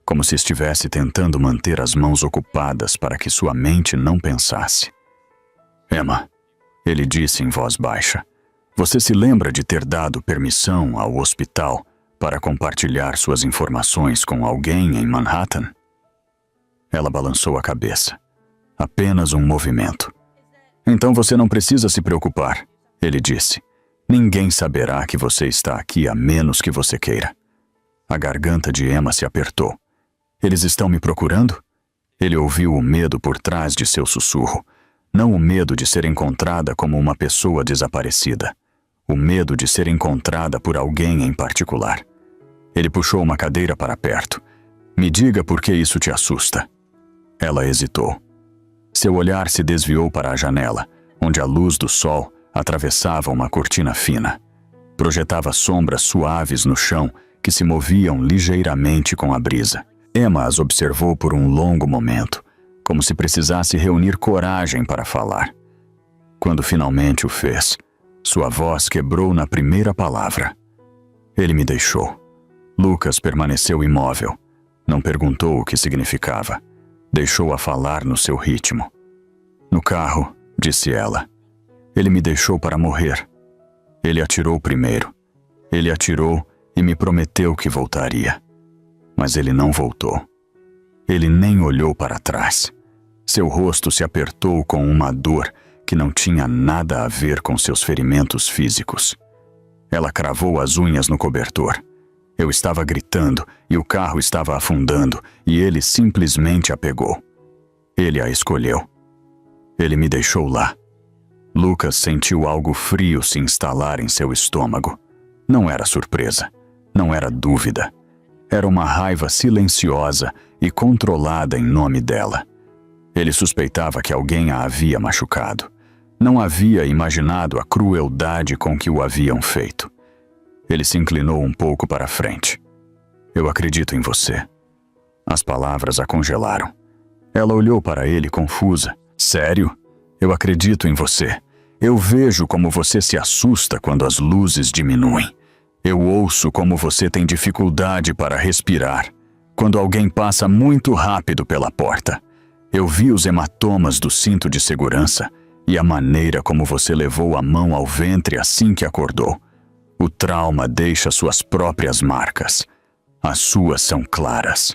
como se estivesse tentando manter as mãos ocupadas para que sua mente não pensasse. Emma, ele disse em voz baixa, você se lembra de ter dado permissão ao hospital para compartilhar suas informações com alguém em Manhattan? Ela balançou a cabeça. Apenas um movimento. Então você não precisa se preocupar, ele disse. Ninguém saberá que você está aqui a menos que você queira. A garganta de Emma se apertou. Eles estão me procurando? Ele ouviu o medo por trás de seu sussurro. Não o medo de ser encontrada como uma pessoa desaparecida. O medo de ser encontrada por alguém em particular. Ele puxou uma cadeira para perto. Me diga por que isso te assusta. Ela hesitou. Seu olhar se desviou para a janela, onde a luz do sol atravessava uma cortina fina. Projetava sombras suaves no chão que se moviam ligeiramente com a brisa. Emma as observou por um longo momento, como se precisasse reunir coragem para falar. Quando finalmente o fez, sua voz quebrou na primeira palavra. Ele me deixou. Lucas permaneceu imóvel. Não perguntou o que significava. Deixou-a falar no seu ritmo. No carro, disse ela. Ele me deixou para morrer. Ele atirou primeiro. Ele atirou e me prometeu que voltaria. Mas ele não voltou. Ele nem olhou para trás. Seu rosto se apertou com uma dor que não tinha nada a ver com seus ferimentos físicos. Ela cravou as unhas no cobertor. Eu estava gritando e o carro estava afundando e ele simplesmente a pegou. Ele a escolheu. Ele me deixou lá. Lucas sentiu algo frio se instalar em seu estômago. Não era surpresa. Não era dúvida. Era uma raiva silenciosa e controlada em nome dela. Ele suspeitava que alguém a havia machucado. Não havia imaginado a crueldade com que o haviam feito. Ele se inclinou um pouco para a frente. Eu acredito em você. As palavras a congelaram. Ela olhou para ele confusa. Sério? Eu acredito em você. Eu vejo como você se assusta quando as luzes diminuem. Eu ouço como você tem dificuldade para respirar quando alguém passa muito rápido pela porta. Eu vi os hematomas do cinto de segurança e a maneira como você levou a mão ao ventre assim que acordou. O trauma deixa suas próprias marcas. As suas são claras.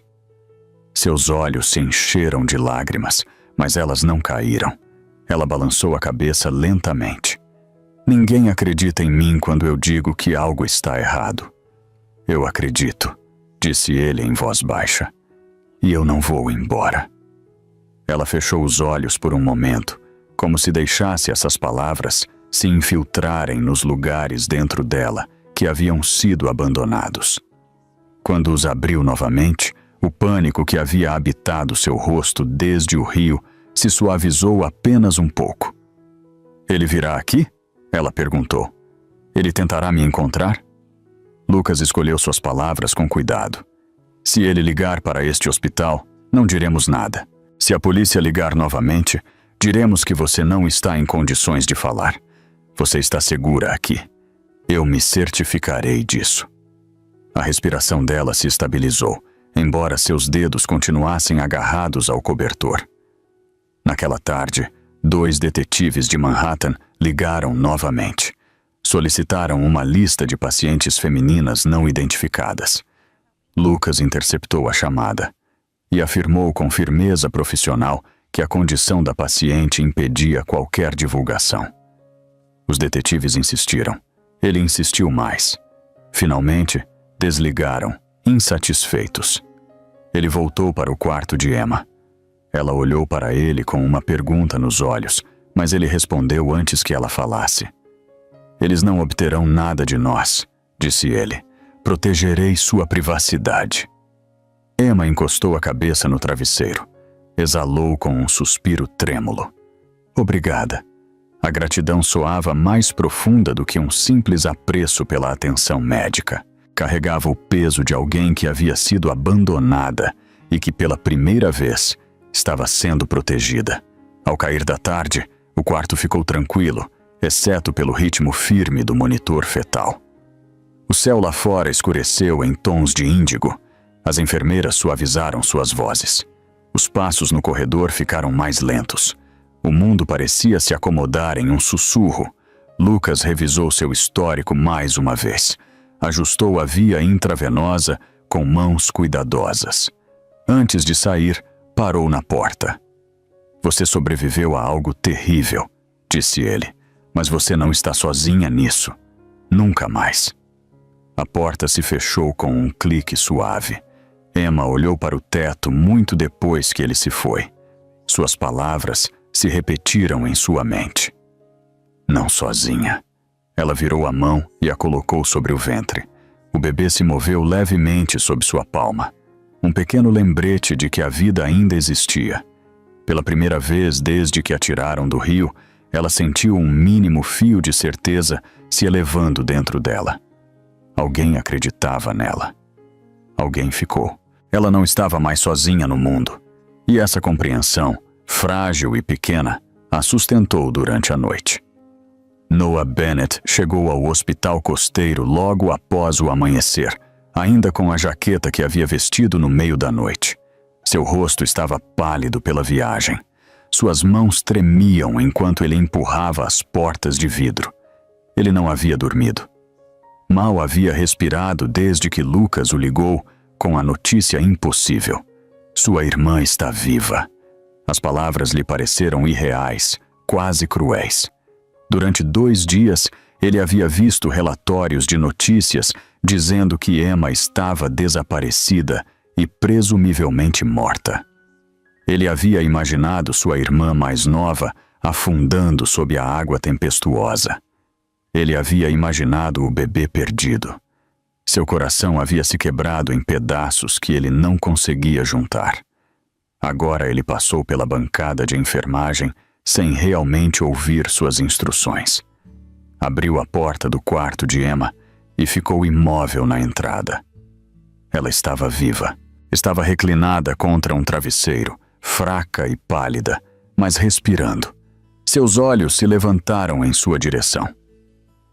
Seus olhos se encheram de lágrimas, mas elas não caíram. Ela balançou a cabeça lentamente. Ninguém acredita em mim quando eu digo que algo está errado. Eu acredito, disse ele em voz baixa. E eu não vou embora. Ela fechou os olhos por um momento, como se deixasse essas palavras se infiltrarem nos lugares dentro dela que haviam sido abandonados. Quando os abriu novamente, o pânico que havia habitado seu rosto desde o rio se suavizou apenas um pouco. Ele virá aqui? Ela perguntou. Ele tentará me encontrar? Lucas escolheu suas palavras com cuidado. Se ele ligar para este hospital, não diremos nada. Se a polícia ligar novamente, diremos que você não está em condições de falar. Você está segura aqui. Eu me certificarei disso. A respiração dela se estabilizou, embora seus dedos continuassem agarrados ao cobertor. Naquela tarde, 2 detetives de Manhattan ligaram novamente. Solicitaram uma lista de pacientes femininas não identificadas. Lucas interceptou a chamada e afirmou com firmeza profissional que a condição da paciente impedia qualquer divulgação. Os detetives insistiram. Ele insistiu mais. Finalmente, desligaram, insatisfeitos. Ele voltou para o quarto de Emma. Ela olhou para ele com uma pergunta nos olhos, mas ele respondeu antes que ela falasse. Eles não obterão nada de nós, disse ele. Protegerei sua privacidade. Emma encostou a cabeça no travesseiro. Exalou com um suspiro trêmulo. Obrigada. A gratidão soava mais profunda do que um simples apreço pela atenção médica. Carregava o peso de alguém que havia sido abandonada e que pela primeira vez estava sendo protegida. Ao cair da tarde, o quarto ficou tranquilo, exceto pelo ritmo firme do monitor fetal. O céu lá fora escureceu em tons de índigo. As enfermeiras suavizaram suas vozes. Os passos no corredor ficaram mais lentos. O mundo parecia se acomodar em um sussurro. Lucas revisou seu histórico mais uma vez. Ajustou a via intravenosa com mãos cuidadosas. Antes de sair, parou na porta. Você sobreviveu a algo terrível, disse ele, mas você não está sozinha nisso. Nunca mais. A porta se fechou com um clique suave. Emma olhou para o teto muito depois que ele se foi. Suas palavras se repetiram em sua mente. Não sozinha. Ela virou a mão e a colocou sobre o ventre. O bebê se moveu levemente sob sua palma. Um pequeno lembrete de que a vida ainda existia. Pela primeira vez desde que a tiraram do rio, ela sentiu um mínimo fio de certeza se elevando dentro dela. Alguém acreditava nela. Alguém ficou. Ela não estava mais sozinha no mundo. E essa compreensão, frágil e pequena, a sustentou durante a noite. Noah Bennett chegou ao hospital costeiro logo após o amanhecer, ainda com a jaqueta que havia vestido no meio da noite. Seu rosto estava pálido pela viagem. Suas mãos tremiam enquanto ele empurrava as portas de vidro. Ele não havia dormido. Mal havia respirado desde que Lucas o ligou com a notícia impossível. Sua irmã está viva. As palavras lhe pareceram irreais, quase cruéis. Durante 2 dias, ele havia visto relatórios de notícias dizendo que Emma estava desaparecida e presumivelmente morta. Ele havia imaginado sua irmã mais nova afundando sob a água tempestuosa. Ele havia imaginado o bebê perdido. Seu coração havia se quebrado em pedaços que ele não conseguia juntar. Agora ele passou pela bancada de enfermagem sem realmente ouvir suas instruções. Abriu a porta do quarto de Emma e ficou imóvel na entrada. Ela estava viva. Estava reclinada contra um travesseiro, fraca e pálida, mas respirando. Seus olhos se levantaram em sua direção.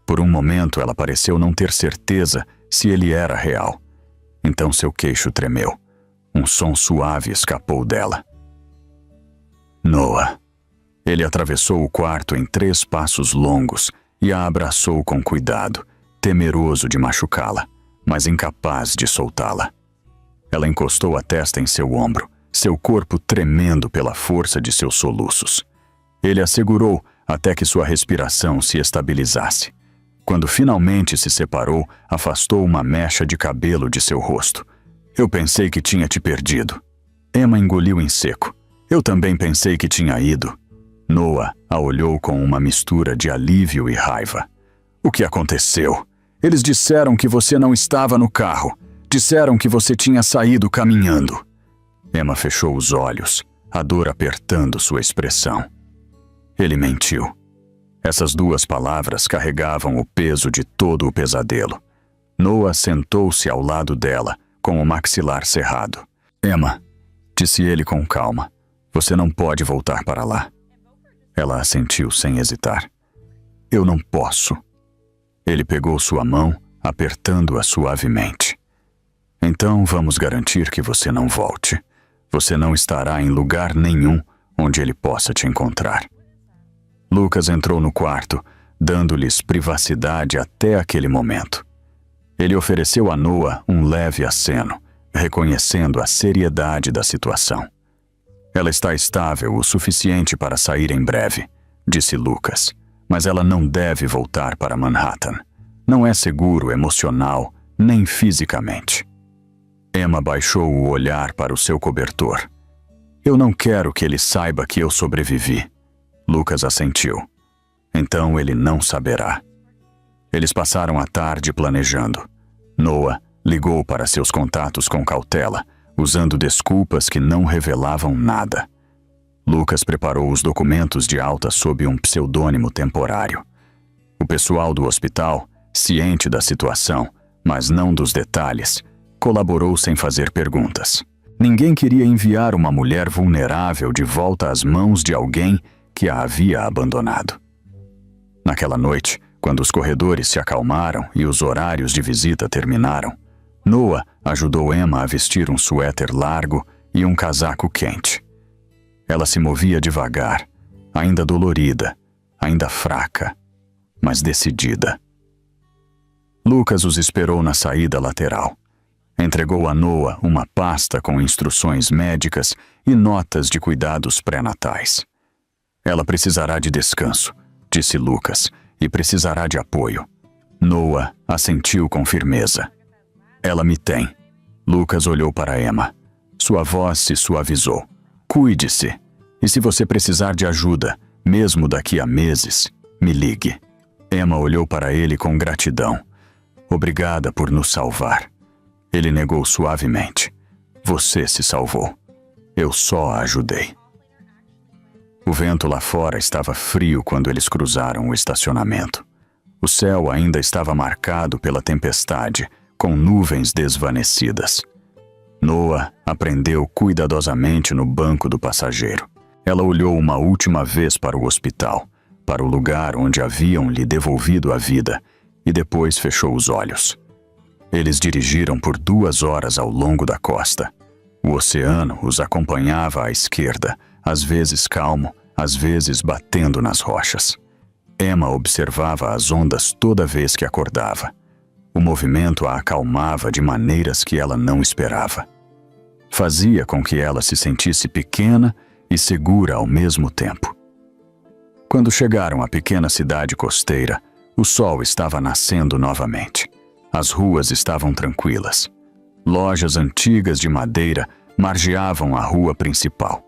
Por um momento ela pareceu não ter certeza se ele era real. Então seu queixo tremeu. Um som suave escapou dela. Noah. Ele atravessou o quarto em 3 passos longos e a abraçou com cuidado, temeroso de machucá-la, mas incapaz de soltá-la. Ela encostou a testa em seu ombro, seu corpo tremendo pela força de seus soluços. Ele a segurou até que sua respiração se estabilizasse. Quando finalmente se separou, afastou uma mecha de cabelo de seu rosto. Eu pensei que tinha te perdido. Emma engoliu em seco. Eu também pensei que tinha ido. Noah a olhou com uma mistura de alívio e raiva. O que aconteceu? Eles disseram que você não estava no carro. Disseram que você tinha saído caminhando. Emma fechou os olhos, a dor apertando sua expressão. Ele mentiu. Essas 2 palavras carregavam o peso de todo o pesadelo. Noah sentou-se ao lado dela, com o maxilar cerrado. Emma, disse ele com calma, você não pode voltar para lá. Ela assentiu sem hesitar. Eu não posso. Ele pegou sua mão, apertando-a suavemente. Então vamos garantir que você não volte. Você não estará em lugar nenhum onde ele possa te encontrar. Lucas entrou no quarto, dando-lhes privacidade até aquele momento. Ele ofereceu a Noah um leve aceno, reconhecendo a seriedade da situação. Ela está estável o suficiente para sair em breve, disse Lucas, mas ela não deve voltar para Manhattan. Não é seguro emocional nem fisicamente. Emma baixou o olhar para o seu cobertor. Eu não quero que ele saiba que eu sobrevivi. Lucas assentiu. Então ele não saberá. Eles passaram a tarde planejando. Noah ligou para seus contatos com cautela, usando desculpas que não revelavam nada. Lucas preparou os documentos de alta sob um pseudônimo temporário. O pessoal do hospital, ciente da situação, mas não dos detalhes, colaborou sem fazer perguntas. Ninguém queria enviar uma mulher vulnerável de volta às mãos de alguém que a havia abandonado. Naquela noite, quando os corredores se acalmaram e os horários de visita terminaram, Noah ajudou Emma a vestir um suéter largo e um casaco quente. Ela se movia devagar, ainda dolorida, ainda fraca, mas decidida. Lucas os esperou na saída lateral. Entregou a Noah uma pasta com instruções médicas e notas de cuidados pré-natais. Ela precisará de descanso, disse Lucas, e precisará de apoio. Noah assentiu com firmeza. Ela me tem. Lucas olhou para Emma. Sua voz se suavizou. Cuide-se. E se você precisar de ajuda, mesmo daqui a meses, me ligue. Emma olhou para ele com gratidão. Obrigada por nos salvar. Ele negou suavemente. Você se salvou. Eu só a ajudei. O vento lá fora estava frio quando eles cruzaram o estacionamento. O céu ainda estava marcado pela tempestade, com nuvens desvanecidas. Noah a prendeu cuidadosamente no banco do passageiro. Ela olhou uma última vez para o hospital, para o lugar onde haviam lhe devolvido a vida, e depois fechou os olhos. Eles dirigiram por 2 horas ao longo da costa. O oceano os acompanhava à esquerda, às vezes calmo, às vezes batendo nas rochas. Emma observava as ondas toda vez que acordava. O movimento a acalmava de maneiras que ela não esperava. Fazia com que ela se sentisse pequena e segura ao mesmo tempo. Quando chegaram à pequena cidade costeira, o sol estava nascendo novamente. As ruas estavam tranquilas. Lojas antigas de madeira margeavam a rua principal.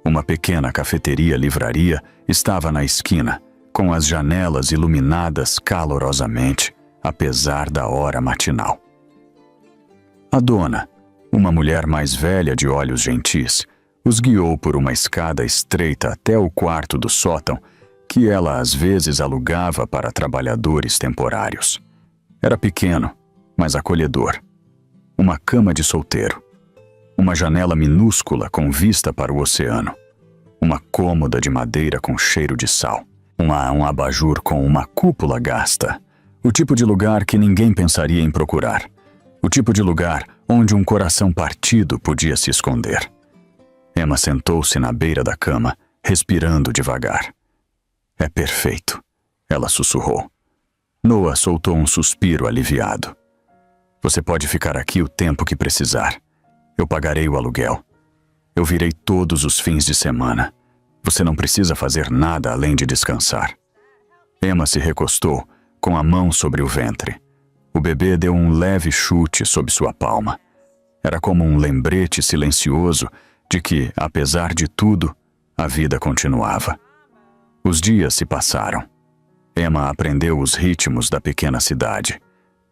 Uma pequena cafeteria-livraria estava na esquina, com as janelas iluminadas calorosamente, apesar da hora matinal. A dona, uma mulher mais velha de olhos gentis, os guiou por uma escada estreita até o quarto do sótão, que ela às vezes alugava para trabalhadores temporários. Era pequeno, mas acolhedor. Uma cama de solteiro. Uma janela minúscula com vista para o oceano. uma cômoda de madeira com cheiro de sal, um abajur com uma cúpula gasta, o tipo de lugar que ninguém pensaria em procurar, o tipo de lugar onde um coração partido podia se esconder. Emma sentou-se na beira da cama, respirando devagar. É perfeito, ela sussurrou. Noah soltou um suspiro aliviado. Você pode ficar aqui o tempo que precisar. Eu pagarei o aluguel. Eu virei todos os fins de semana. Você não precisa fazer nada além de descansar. Emma se recostou, com a mão sobre o ventre. O bebê deu um leve chute sob sua palma. Era como um lembrete silencioso de que, apesar de tudo, a vida continuava. Os dias se passaram. Emma aprendeu os ritmos da pequena cidade.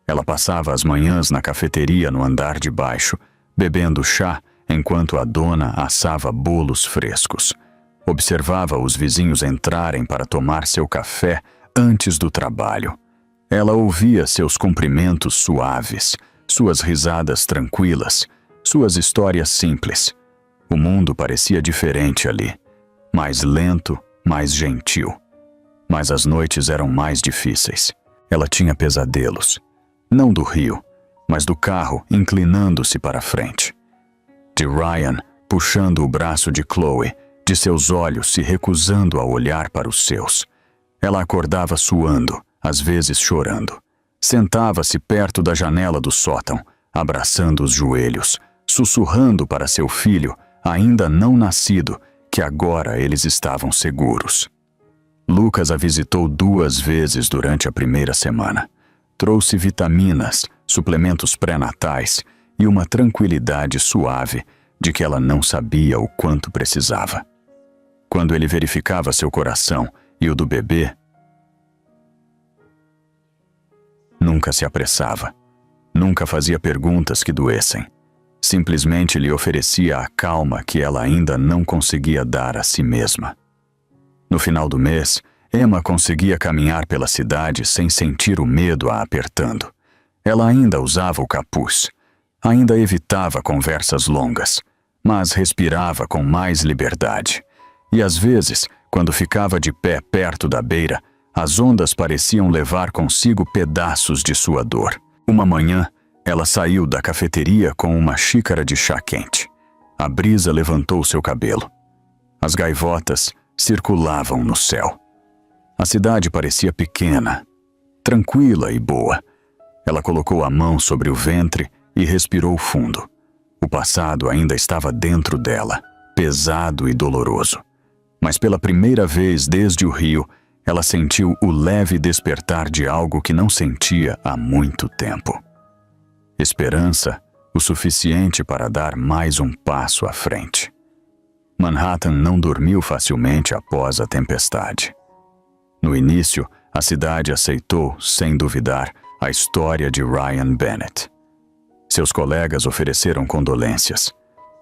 Ela passava as manhãs na cafeteria no andar de baixo, bebendo chá enquanto a dona assava bolos frescos. Observava os vizinhos entrarem para tomar seu café antes do trabalho. Ela ouvia seus cumprimentos suaves, suas risadas tranquilas, suas histórias simples. O mundo parecia diferente ali, mais lento, mais gentil. Mas as noites eram mais difíceis. Ela tinha pesadelos, não do rio, mas do carro inclinando-se para frente. De Ryan puxando o braço de Chloe, de seus olhos se recusando a olhar para os seus. Ela acordava suando, às vezes chorando. Sentava-se perto da janela do sótão, abraçando os joelhos, sussurrando para seu filho, ainda não nascido, que agora eles estavam seguros. Lucas a visitou 2 vezes durante a primeira semana. Trouxe vitaminas, suplementos pré-natais e uma tranquilidade suave de que ela não sabia o quanto precisava. Quando ele verificava seu coração e o do bebê, nunca se apressava, nunca fazia perguntas que doessem. Simplesmente lhe oferecia a calma que ela ainda não conseguia dar a si mesma. No final do mês, Emma conseguia caminhar pela cidade sem sentir o medo a apertando. Ela ainda usava o capuz, ainda evitava conversas longas, mas respirava com mais liberdade. E às vezes, quando ficava de pé perto da beira, as ondas pareciam levar consigo pedaços de sua dor. Uma manhã, ela saiu da cafeteria com uma xícara de chá quente. A brisa levantou seu cabelo. As gaivotas circulavam no céu. A cidade parecia pequena, tranquila e boa. Ela colocou a mão sobre o ventre e respirou fundo. O passado ainda estava dentro dela, pesado e doloroso. Mas pela primeira vez desde o rio, ela sentiu o leve despertar de algo que não sentia há muito tempo. Esperança o suficiente para dar mais um passo à frente. Manhattan não dormiu facilmente após a tempestade. No início, a cidade aceitou, sem duvidar, a história de Ryan Bennett. Seus colegas ofereceram condolências.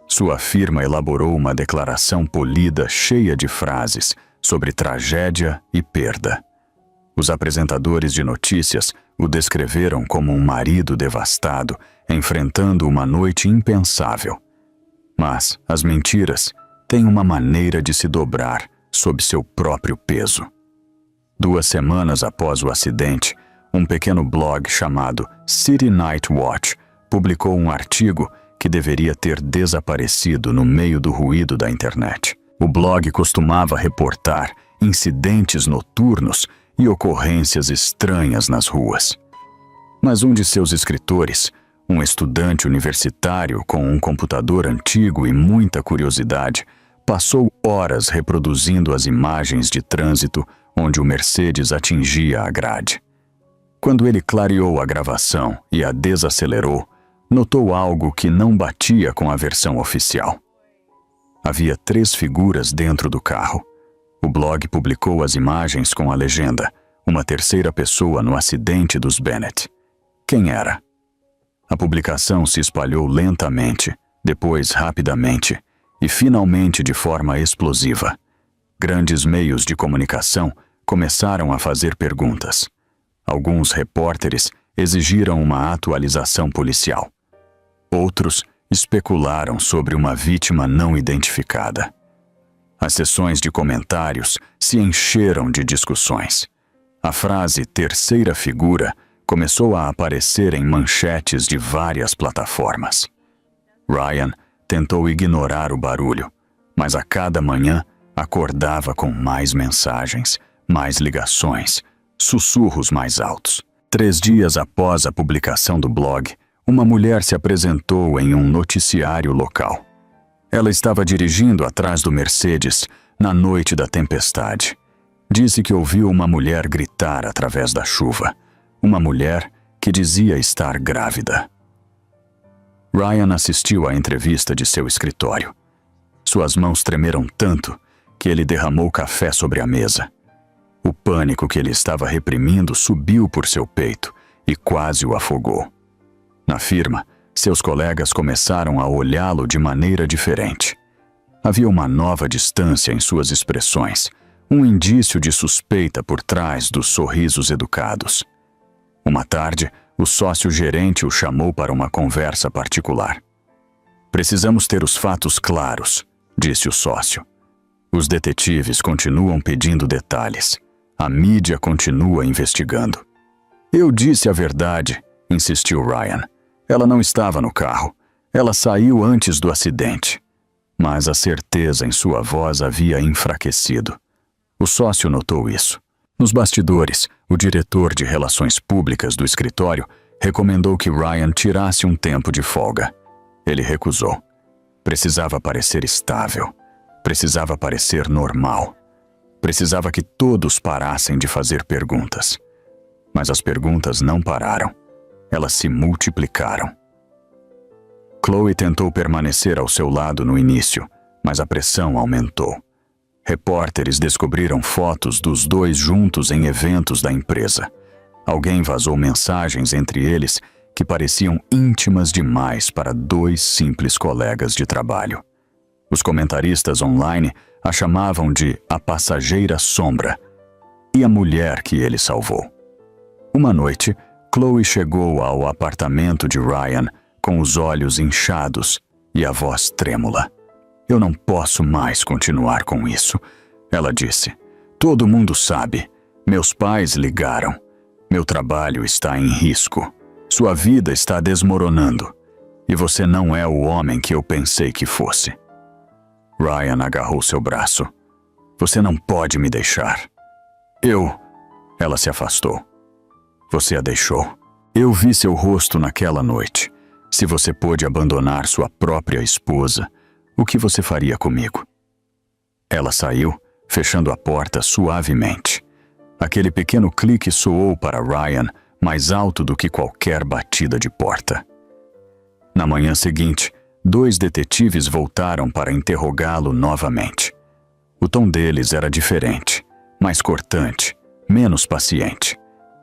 Sua firma elaborou uma declaração polida cheia de frases sobre tragédia e perda. Os apresentadores de notícias o descreveram como um marido devastado, enfrentando uma noite impensável. Mas as mentiras têm uma maneira de se dobrar sob seu próprio peso. 2 semanas após o acidente, um pequeno blog chamado City Night Watch publicou um artigo que deveria ter desaparecido no meio do ruído da internet. O blog costumava reportar incidentes noturnos e ocorrências estranhas nas ruas. Mas um de seus escritores, um estudante universitário com um computador antigo e muita curiosidade, passou horas reproduzindo as imagens de trânsito onde o Mercedes atingia a grade. Quando ele clareou a gravação e a desacelerou, notou algo que não batia com a versão oficial. Havia 3 figuras dentro do carro. O blog publicou as imagens com a legenda: uma terceira pessoa no acidente dos Bennett. Quem era? A publicação se espalhou lentamente, depois rapidamente e finalmente de forma explosiva. Grandes meios de comunicação começaram a fazer perguntas. Alguns repórteres exigiram uma atualização policial. Outros especularam sobre uma vítima não identificada. As sessões de comentários se encheram de discussões. A frase terceira figura começou a aparecer em manchetes de várias plataformas. Ryan tentou ignorar o barulho, mas a cada manhã acordava com mais mensagens, mais ligações, sussurros mais altos. 3 dias após a publicação do blog, uma mulher se apresentou em um noticiário local. Ela estava dirigindo atrás do Mercedes na noite da tempestade. Disse que ouviu uma mulher gritar através da chuva. Uma mulher que dizia estar grávida. Ryan assistiu à entrevista de seu escritório. Suas mãos tremeram tanto que ele derramou café sobre a mesa. O pânico que ele estava reprimindo subiu por seu peito e quase o afogou. Na firma, seus colegas começaram a olhá-lo de maneira diferente. Havia uma nova distância em suas expressões, um indício de suspeita por trás dos sorrisos educados. Uma tarde, o sócio-gerente o chamou para uma conversa particular. "Precisamos ter os fatos claros", disse o sócio. "Os detetives continuam pedindo detalhes. A mídia continua investigando." "Eu disse a verdade", insistiu Ryan. "Ela não estava no carro. Ela saiu antes do acidente." Mas a certeza em sua voz havia enfraquecido. O sócio notou isso. Nos bastidores, o diretor de relações públicas do escritório recomendou que Ryan tirasse um tempo de folga. Ele recusou. Precisava parecer estável. Precisava parecer normal. Precisava que todos parassem de fazer perguntas. Mas as perguntas não pararam. Elas se multiplicaram. Chloe tentou permanecer ao seu lado no início, mas a pressão aumentou. Repórteres descobriram fotos dos dois juntos em eventos da empresa. Alguém vazou mensagens entre eles que pareciam íntimas demais para 2 simples colegas de trabalho. Os comentaristas online a chamavam de a passageira sombra e a mulher que ele salvou. Uma noite, Chloe chegou ao apartamento de Ryan com os olhos inchados e a voz trêmula. "Eu não posso mais continuar com isso", ela disse. "Todo mundo sabe. Meus pais ligaram. Meu trabalho está em risco. Sua vida está desmoronando. E você não é o homem que eu pensei que fosse." Ryan agarrou seu braço. "Você não pode me deixar." Ela se afastou. "Você a deixou. Eu vi seu rosto naquela noite. Se você pôde abandonar sua própria esposa, o que você faria comigo?" Ela saiu, fechando a porta suavemente. Aquele pequeno clique soou para Ryan mais alto do que qualquer batida de porta. Na manhã seguinte, 2 detetives voltaram para interrogá-lo novamente. O tom deles era diferente, mais cortante, menos paciente.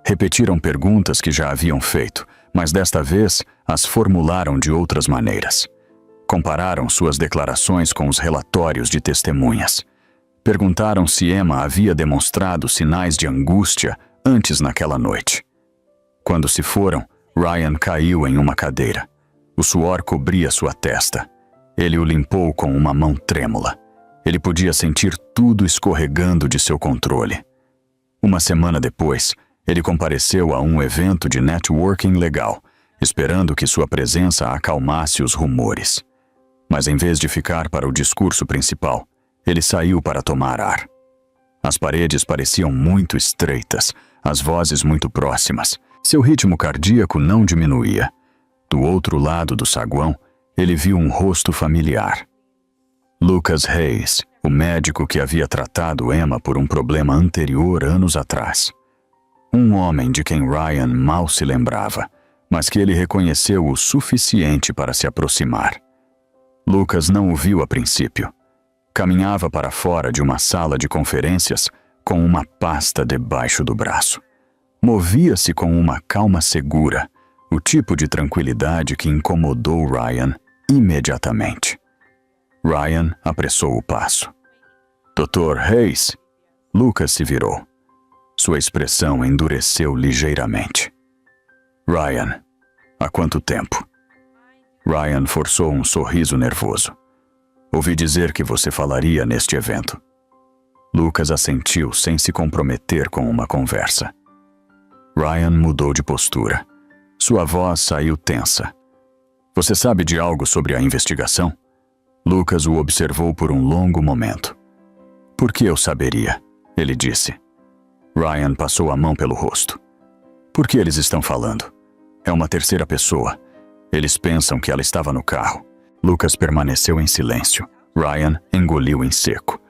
Repetiram perguntas que já haviam feito, mas desta vez as formularam de outras maneiras. Compararam suas declarações com os relatórios de testemunhas. Perguntaram se Emma havia demonstrado sinais de angústia antes naquela noite. Quando se foram, Ryan caiu em uma cadeira. O suor cobria sua testa. Ele o limpou com uma mão trêmula. Ele podia sentir tudo escorregando de seu controle. Uma semana depois, ele compareceu a um evento de networking legal, esperando que sua presença acalmasse os rumores. Mas em vez de ficar para o discurso principal, ele saiu para tomar ar. As paredes pareciam muito estreitas, as vozes muito próximas. Seu ritmo cardíaco não diminuía. Do outro lado do saguão, ele viu um rosto familiar. Lucas Hayes, o médico que havia tratado Emma por um problema anterior anos atrás. Um homem de quem Ryan mal se lembrava, mas que ele reconheceu o suficiente para se aproximar. Lucas não o viu a princípio. Caminhava para fora de uma sala de conferências com uma pasta debaixo do braço. Movia-se com uma calma segura, o tipo de tranquilidade que incomodou Ryan imediatamente. Ryan apressou o passo. "Dr. Hayes?" Lucas se virou. Sua expressão endureceu ligeiramente. "Ryan, há quanto tempo?" Ryan forçou um sorriso nervoso. Ouvi dizer que você falaria neste evento. Lucas assentiu sem se comprometer com uma conversa. Ryan mudou de postura. Sua voz saiu tensa. Você sabe de algo sobre a investigação? Lucas o observou por um longo momento. Por que eu saberia? Ele disse. Ryan passou a mão pelo rosto. Por que eles estão falando? É uma terceira pessoa. Eles pensam que ela estava no carro. Lucas permaneceu em silêncio. Ryan engoliu em seco.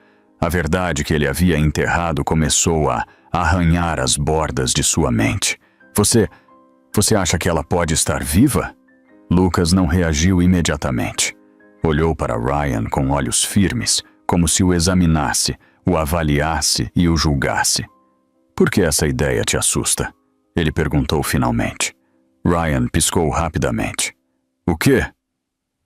A verdade que ele havia enterrado começou a arranhar as bordas de sua mente. Você acha que ela pode estar viva? Lucas não reagiu imediatamente. Olhou para Ryan com olhos firmes, como se o examinasse, o avaliasse e o julgasse. Por que essa ideia te assusta? Ele perguntou finalmente. Ryan piscou rapidamente. O quê?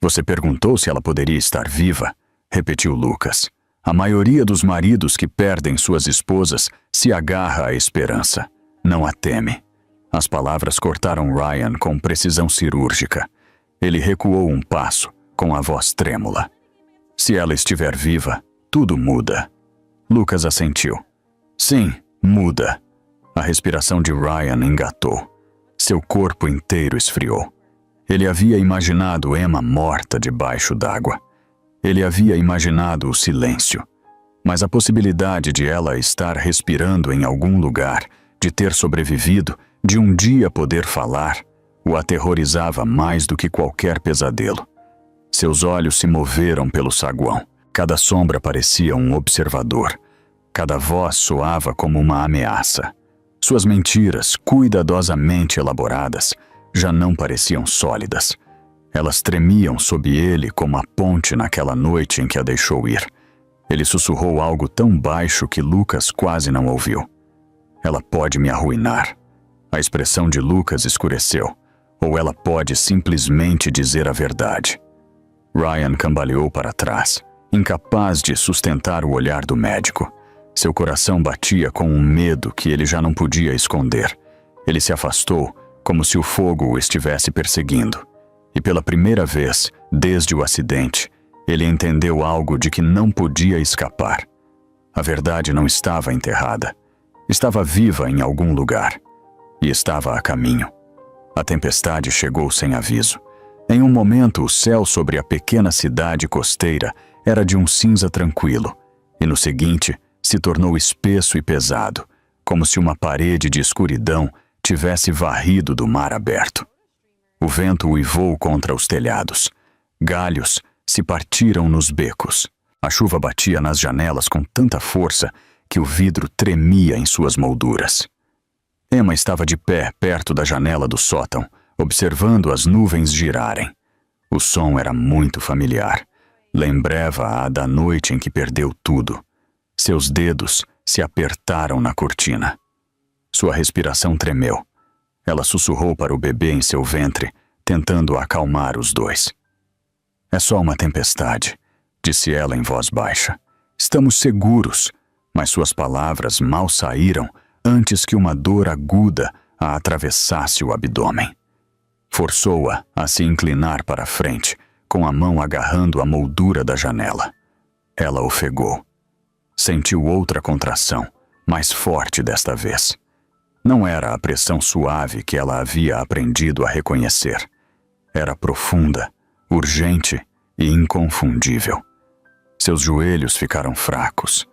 Você perguntou se ela poderia estar viva? Repetiu Lucas. A maioria dos maridos que perdem suas esposas se agarra à esperança, não a teme. As palavras cortaram Ryan com precisão cirúrgica. Ele recuou um passo, com a voz trêmula. Se ela estiver viva, tudo muda. Lucas assentiu. Sim, muda. A respiração de Ryan engatou. Seu corpo inteiro esfriou. Ele havia imaginado Emma morta debaixo d'água. Ele havia imaginado o silêncio. Mas a possibilidade de ela estar respirando em algum lugar, de ter sobrevivido, de um dia poder falar, o aterrorizava mais do que qualquer pesadelo. Seus olhos se moveram pelo saguão. Cada sombra parecia um observador. Cada voz soava como uma ameaça. Suas mentiras, cuidadosamente elaboradas, já não pareciam sólidas. Elas tremiam sob ele como a ponte naquela noite em que a deixou ir. Ele sussurrou algo tão baixo que Lucas quase não ouviu. Ela pode me arruinar. A expressão de Lucas escureceu. Ou ela pode simplesmente dizer a verdade. Ryan cambaleou para trás, incapaz de sustentar o olhar do médico. Seu coração batia com um medo que ele já não podia esconder. Ele se afastou, como se o fogo o estivesse perseguindo. E pela primeira vez, desde o acidente, ele entendeu algo de que não podia escapar. A verdade não estava enterrada. Estava viva em algum lugar. E estava a caminho. A tempestade chegou sem aviso. Em um momento, o céu sobre a pequena cidade costeira era de um cinza tranquilo. E no seguinte, se tornou espesso e pesado, como se uma parede de escuridão tivesse varrido do mar aberto. O vento uivou contra os telhados. Galhos se partiram nos becos. A chuva batia nas janelas com tanta força que o vidro tremia em suas molduras. Emma estava de pé perto da janela do sótão, observando as nuvens girarem. O som era muito familiar. Lembrava-a da noite em que perdeu tudo. Seus dedos se apertaram na cortina. Sua respiração tremeu. Ela sussurrou para o bebê em seu ventre, tentando acalmar os dois. É só uma tempestade, disse ela em voz baixa. Estamos seguros, mas suas palavras mal saíram antes que uma dor aguda a atravessasse o abdômen. Forçou-a a se inclinar para a frente, com a mão agarrando a moldura da janela. Ela ofegou. Sentiu outra contração, mais forte desta vez. Não era a pressão suave que ela havia aprendido a reconhecer. Era profunda, urgente e inconfundível. Seus joelhos ficaram fracos.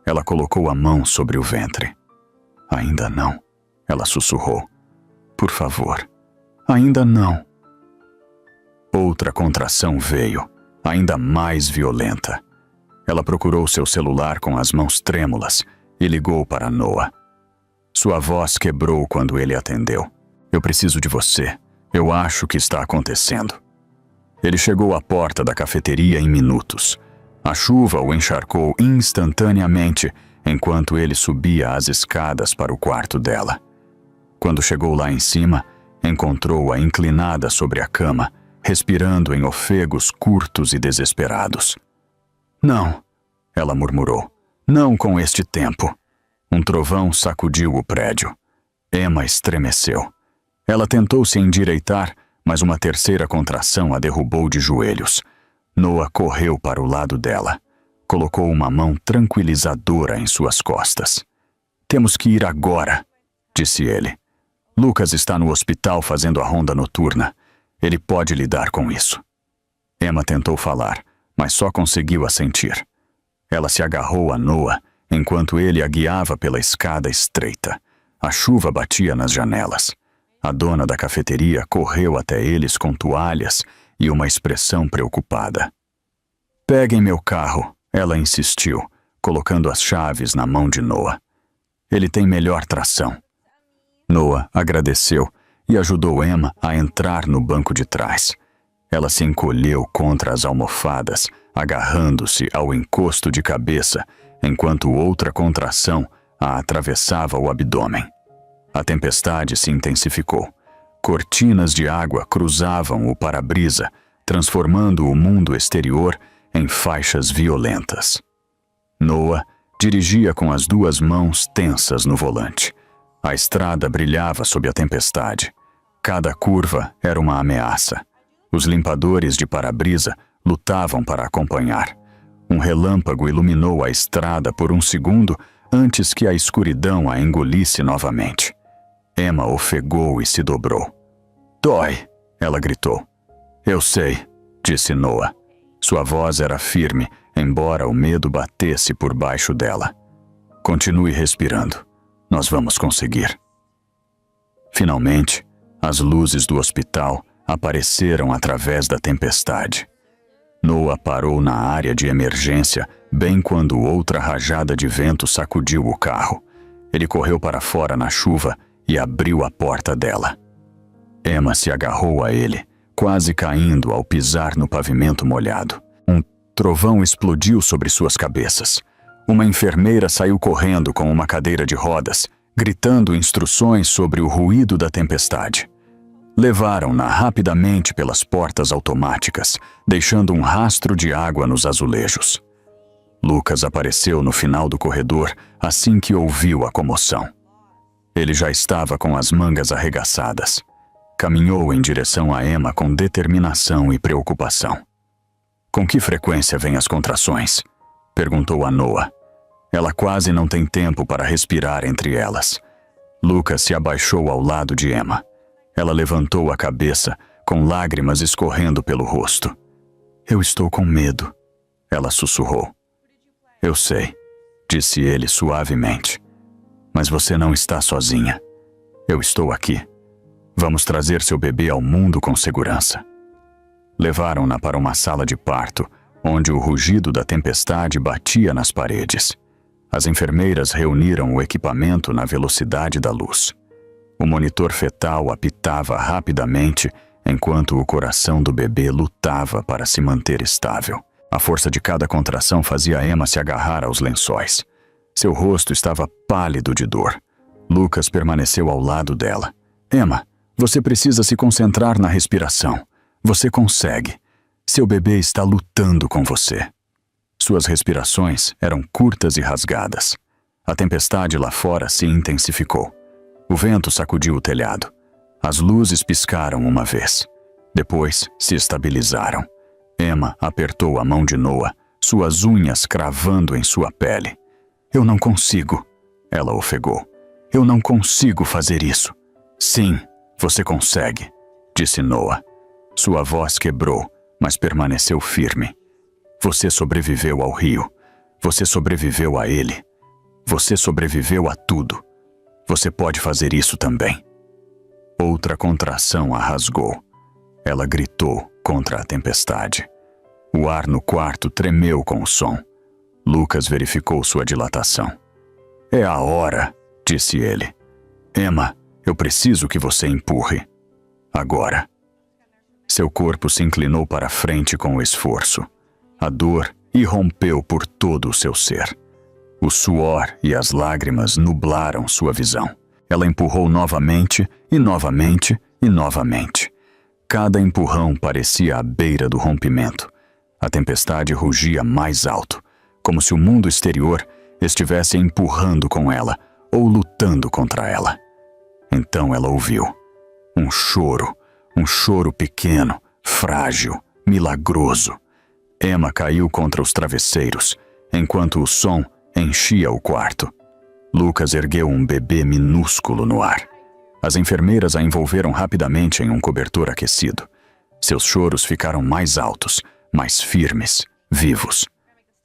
Ela colocou a mão sobre o ventre. Ainda não, ela sussurrou. Por favor, ainda não. Outra contração veio, ainda mais violenta. Ela procurou seu celular com as mãos trêmulas e ligou para Noah. Sua voz quebrou quando ele atendeu. Eu preciso de você. Eu acho que está acontecendo. Ele chegou à porta da cafeteria em minutos. A chuva o encharcou instantaneamente enquanto ele subia as escadas para o quarto dela. Quando chegou lá em cima, encontrou-a inclinada sobre a cama, respirando em ofegos curtos e desesperados. Não, ela murmurou. Não com este tempo. Um trovão sacudiu o prédio. Emma estremeceu. Ela tentou se endireitar, mas uma terceira contração a derrubou de joelhos. Noah correu para o lado dela. Colocou uma mão tranquilizadora em suas costas. Temos que ir agora, disse ele. Lucas está no hospital fazendo a ronda noturna. Ele pode lidar com isso. Emma tentou falar, mas só conseguiu assentir. Ela se agarrou a Noah enquanto ele a guiava pela escada estreita. A chuva batia nas janelas. A dona da cafeteria correu até eles com toalhas e uma expressão preocupada. Peguem meu carro, ela insistiu, colocando as chaves na mão de Noah. Ele tem melhor tração. Noah agradeceu e ajudou Emma a entrar no banco de trás. Ela se encolheu contra as almofadas, agarrando-se ao encosto de cabeça, enquanto outra contração a atravessava o abdômen. A tempestade se intensificou. Cortinas de água cruzavam o para-brisa, transformando o mundo exterior em faixas violentas. Noah dirigia com as duas mãos tensas no volante. A estrada brilhava sob a tempestade. Cada curva era uma ameaça. Os limpadores de para-brisa lutavam para acompanhar. Um relâmpago iluminou a estrada por um segundo antes que a escuridão a engolisse novamente. Emma ofegou e se dobrou. Dói, ela gritou. Eu sei, disse Noah. Sua voz era firme, embora o medo batesse por baixo dela. Continue respirando. Nós vamos conseguir. Finalmente, as luzes do hospital apareceram através da tempestade. Noah parou na área de emergência bem quando outra rajada de vento sacudiu o carro. Ele correu para fora na chuva e abriu a porta dela. Emma se agarrou a ele, quase caindo ao pisar no pavimento molhado. Um trovão explodiu sobre suas cabeças. Uma enfermeira saiu correndo com uma cadeira de rodas, gritando instruções sobre o ruído da tempestade. Levaram-na rapidamente pelas portas automáticas, deixando um rastro de água nos azulejos. Lucas apareceu no final do corredor assim que ouviu a comoção. Ele já estava com as mangas arregaçadas. Caminhou em direção a Emma com determinação e preocupação. Com que frequência vêm as contrações? Perguntou a Noah. Ela quase não tem tempo para respirar entre elas. Lucas se abaixou ao lado de Emma. Ela levantou a cabeça, com lágrimas escorrendo pelo rosto. Eu estou com medo, ela sussurrou. Eu sei, disse ele suavemente. Mas você não está sozinha. Eu estou aqui. Vamos trazer seu bebê ao mundo com segurança. Levaram-na para uma sala de parto, onde o rugido da tempestade batia nas paredes. As enfermeiras reuniram o equipamento na velocidade da luz. O monitor fetal apitava rapidamente enquanto o coração do bebê lutava para se manter estável. A força de cada contração fazia Emma se agarrar aos lençóis. Seu rosto estava pálido de dor. Lucas permaneceu ao lado dela. Emma, você precisa se concentrar na respiração. Você consegue. Seu bebê está lutando com você. Suas respirações eram curtas e rasgadas. A tempestade lá fora se intensificou. O vento sacudiu o telhado. As luzes piscaram uma vez. Depois se estabilizaram. Emma apertou a mão de Noah, suas unhas cravando em sua pele. Eu não consigo, ela ofegou. Eu não consigo fazer isso. Sim, você consegue, disse Noah. Sua voz quebrou, mas permaneceu firme. Você sobreviveu ao rio. Você sobreviveu a ele. Você sobreviveu a tudo. Você pode fazer isso também. Outra contração a rasgou. Ela gritou contra a tempestade. O ar no quarto tremeu com o som. Lucas verificou sua dilatação. É a hora, disse ele. Emma, eu preciso que você empurre. Agora. Seu corpo se inclinou para frente com o esforço. A dor irrompeu por todo o seu ser. O suor e as lágrimas nublaram sua visão. Ela empurrou novamente e novamente e novamente. Cada empurrão parecia à beira do rompimento. A tempestade rugia mais alto, como se o mundo exterior estivesse empurrando com ela ou lutando contra ela. Então ela ouviu. Um choro pequeno, frágil, milagroso. Emma caiu contra os travesseiros, enquanto o som enchia o quarto. Lucas ergueu um bebê minúsculo no ar. As enfermeiras a envolveram rapidamente em um cobertor aquecido. Seus choros ficaram mais altos, mais firmes, vivos.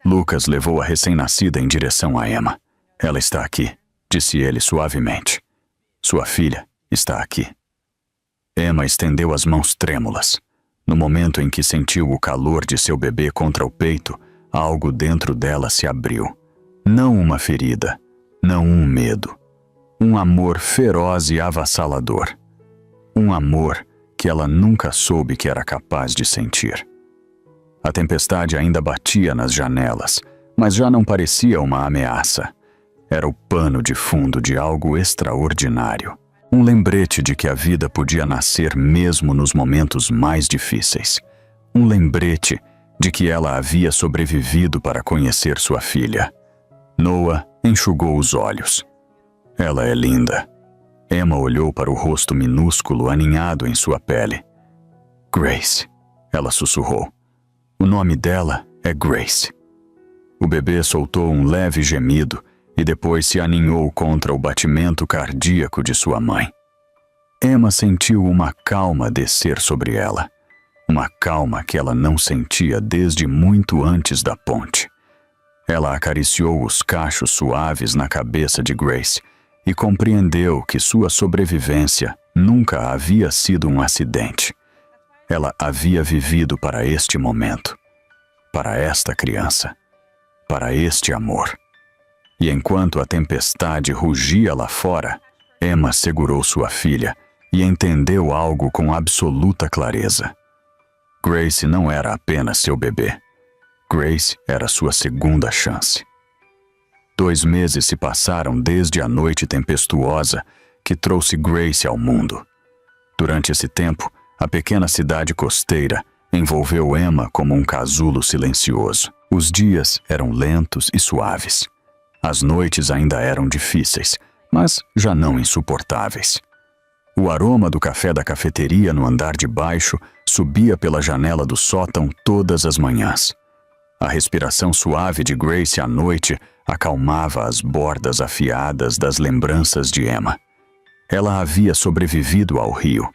Lucas levou a recém-nascida em direção a Emma. Ela está aqui, disse ele suavemente. Sua filha está aqui. Emma estendeu as mãos trêmulas. No momento em que sentiu o calor de seu bebê contra o peito, algo dentro dela se abriu. Não uma ferida, não um medo. Um amor feroz e avassalador. Um amor que ela nunca soube que era capaz de sentir. A tempestade ainda batia nas janelas, mas já não parecia uma ameaça. Era o pano de fundo de algo extraordinário. Um lembrete de que a vida podia nascer mesmo nos momentos mais difíceis. Um lembrete de que ela havia sobrevivido para conhecer sua filha. Noah enxugou os olhos. Ela é linda. Emma olhou para o rosto minúsculo aninhado em sua pele. Grace, ela sussurrou. O nome dela é Grace. O bebê soltou um leve gemido e depois se aninhou contra o batimento cardíaco de sua mãe. Emma sentiu uma calma descer sobre ela. Uma calma que ela não sentia desde muito antes da ponte. Ela acariciou os cachos suaves na cabeça de Grace e compreendeu que sua sobrevivência nunca havia sido um acidente. Ela havia vivido para este momento, para esta criança, para este amor. E enquanto a tempestade rugia lá fora, Emma segurou sua filha e entendeu algo com absoluta clareza. Grace não era apenas seu bebê. Grace era sua segunda chance. 2 meses se passaram desde a noite tempestuosa que trouxe Grace ao mundo. Durante esse tempo, a pequena cidade costeira envolveu Emma como um casulo silencioso. Os dias eram lentos e suaves. As noites ainda eram difíceis, mas já não insuportáveis. O aroma do café da cafeteria no andar de baixo subia pela janela do sótão todas as manhãs. A respiração suave de Grace à noite acalmava as bordas afiadas das lembranças de Emma. Ela havia sobrevivido ao rio.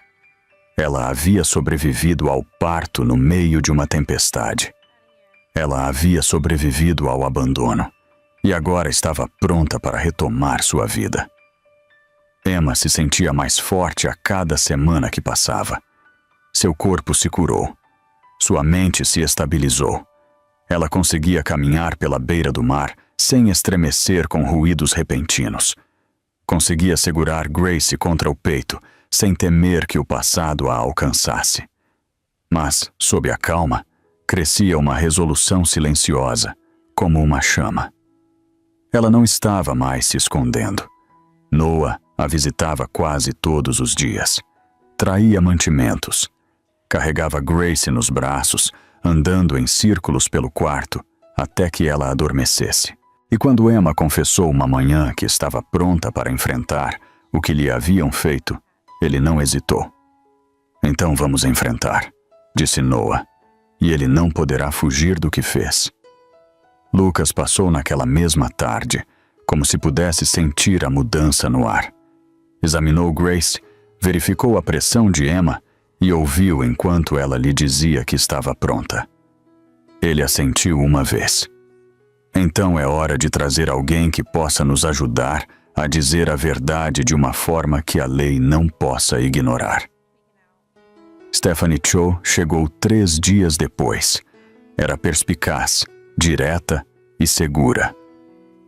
Ela havia sobrevivido ao parto no meio de uma tempestade. Ela havia sobrevivido ao abandono. E agora estava pronta para retomar sua vida. Emma se sentia mais forte a cada semana que passava. Seu corpo se curou. Sua mente se estabilizou. Ela conseguia caminhar pela beira do mar sem estremecer com ruídos repentinos. Conseguia segurar Grace contra o peito, sem temer que o passado a alcançasse. Mas, sob a calma, crescia uma resolução silenciosa, como uma chama. Ela não estava mais se escondendo. Noah a visitava quase todos os dias. Traía mantimentos. Carregava Grace nos braços, andando em círculos pelo quarto, até que ela adormecesse. E quando Emma confessou uma manhã que estava pronta para enfrentar o que lhe haviam feito, ele não hesitou. Então vamos enfrentar, disse Noah, e ele não poderá fugir do que fez. Lucas passou naquela mesma tarde, como se pudesse sentir a mudança no ar. Examinou Grace, verificou a pressão de Emma e ouviu enquanto ela lhe dizia que estava pronta. Ele assentiu uma vez. Então é hora de trazer alguém que possa nos ajudar a dizer a verdade de uma forma que a lei não possa ignorar. Stephanie Cho chegou 3 dias depois. Era perspicaz, direta e segura.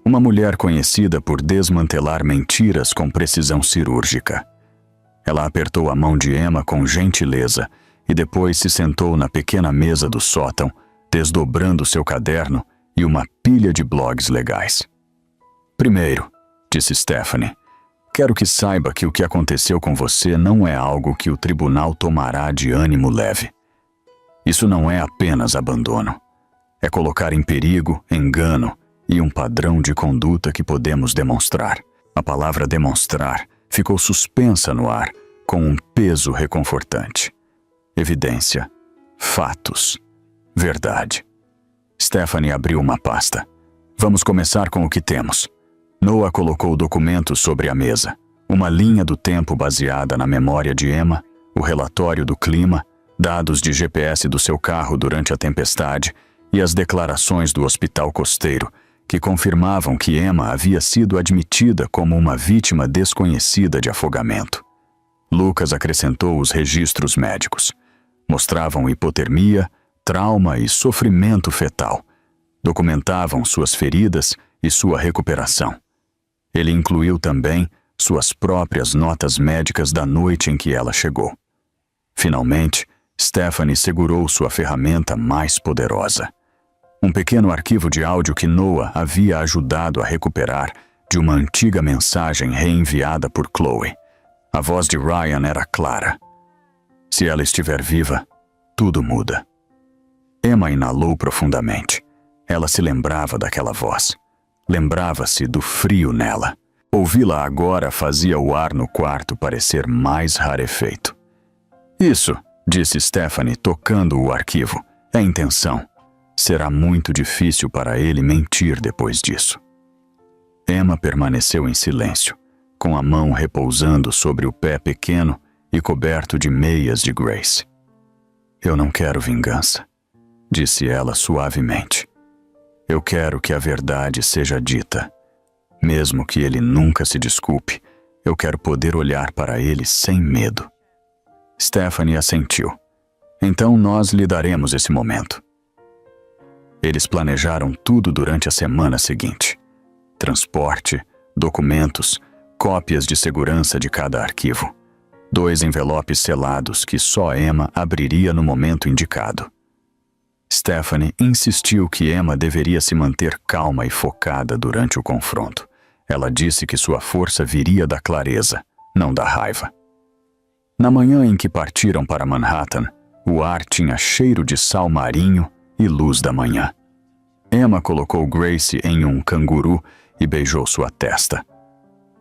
Uma mulher conhecida por desmantelar mentiras com precisão cirúrgica. Ela apertou a mão de Emma com gentileza e depois se sentou na pequena mesa do sótão, desdobrando seu caderno e uma pilha de blogs legais. Primeiro, disse Stephanie, quero que saiba que o que aconteceu com você não é algo que o tribunal tomará de ânimo leve. Isso não é apenas abandono. É colocar em perigo, engano e um padrão de conduta que podemos demonstrar. A palavra demonstrar ficou suspensa no ar, com um peso reconfortante. Evidência, fatos, verdade. Stephanie abriu uma pasta. Vamos começar com o que temos. Noah colocou documentos sobre a mesa. Uma linha do tempo baseada na memória de Emma, o relatório do clima, dados de GPS do seu carro durante a tempestade e as declarações do hospital costeiro, que confirmavam que Emma havia sido admitida como uma vítima desconhecida de afogamento. Lucas acrescentou os registros médicos. Mostravam hipotermia, trauma e sofrimento fetal. Documentavam suas feridas e sua recuperação. Ele incluiu também suas próprias notas médicas da noite em que ela chegou. Finalmente, Stephanie segurou sua ferramenta mais poderosa. Um pequeno arquivo de áudio que Noah havia ajudado a recuperar de uma antiga mensagem reenviada por Chloe. A voz de Ryan era clara. Se ela estiver viva, tudo muda. Emma inalou profundamente. Ela se lembrava daquela voz. Lembrava-se do frio nela. Ouvi-la agora fazia o ar no quarto parecer mais rarefeito. Isso, disse Stephanie, tocando o arquivo. É intenção. Será muito difícil para ele mentir depois disso. Emma permaneceu em silêncio, com a mão repousando sobre o pé pequeno e coberto de meias de Grace. Eu não quero vingança, disse ela suavemente. Eu quero que a verdade seja dita. Mesmo que ele nunca se desculpe, eu quero poder olhar para ele sem medo. Stephanie assentiu. Então nós lhe daremos esse momento. Eles planejaram tudo durante a semana seguinte. Transporte, documentos, cópias de segurança de cada arquivo. 2 envelopes selados que só Emma abriria no momento indicado. Stephanie insistiu que Emma deveria se manter calma e focada durante o confronto. Ela disse que sua força viria da clareza, não da raiva. Na manhã em que partiram para Manhattan, o ar tinha cheiro de sal marinho e luz da manhã. Emma colocou Grace em um canguru e beijou sua testa.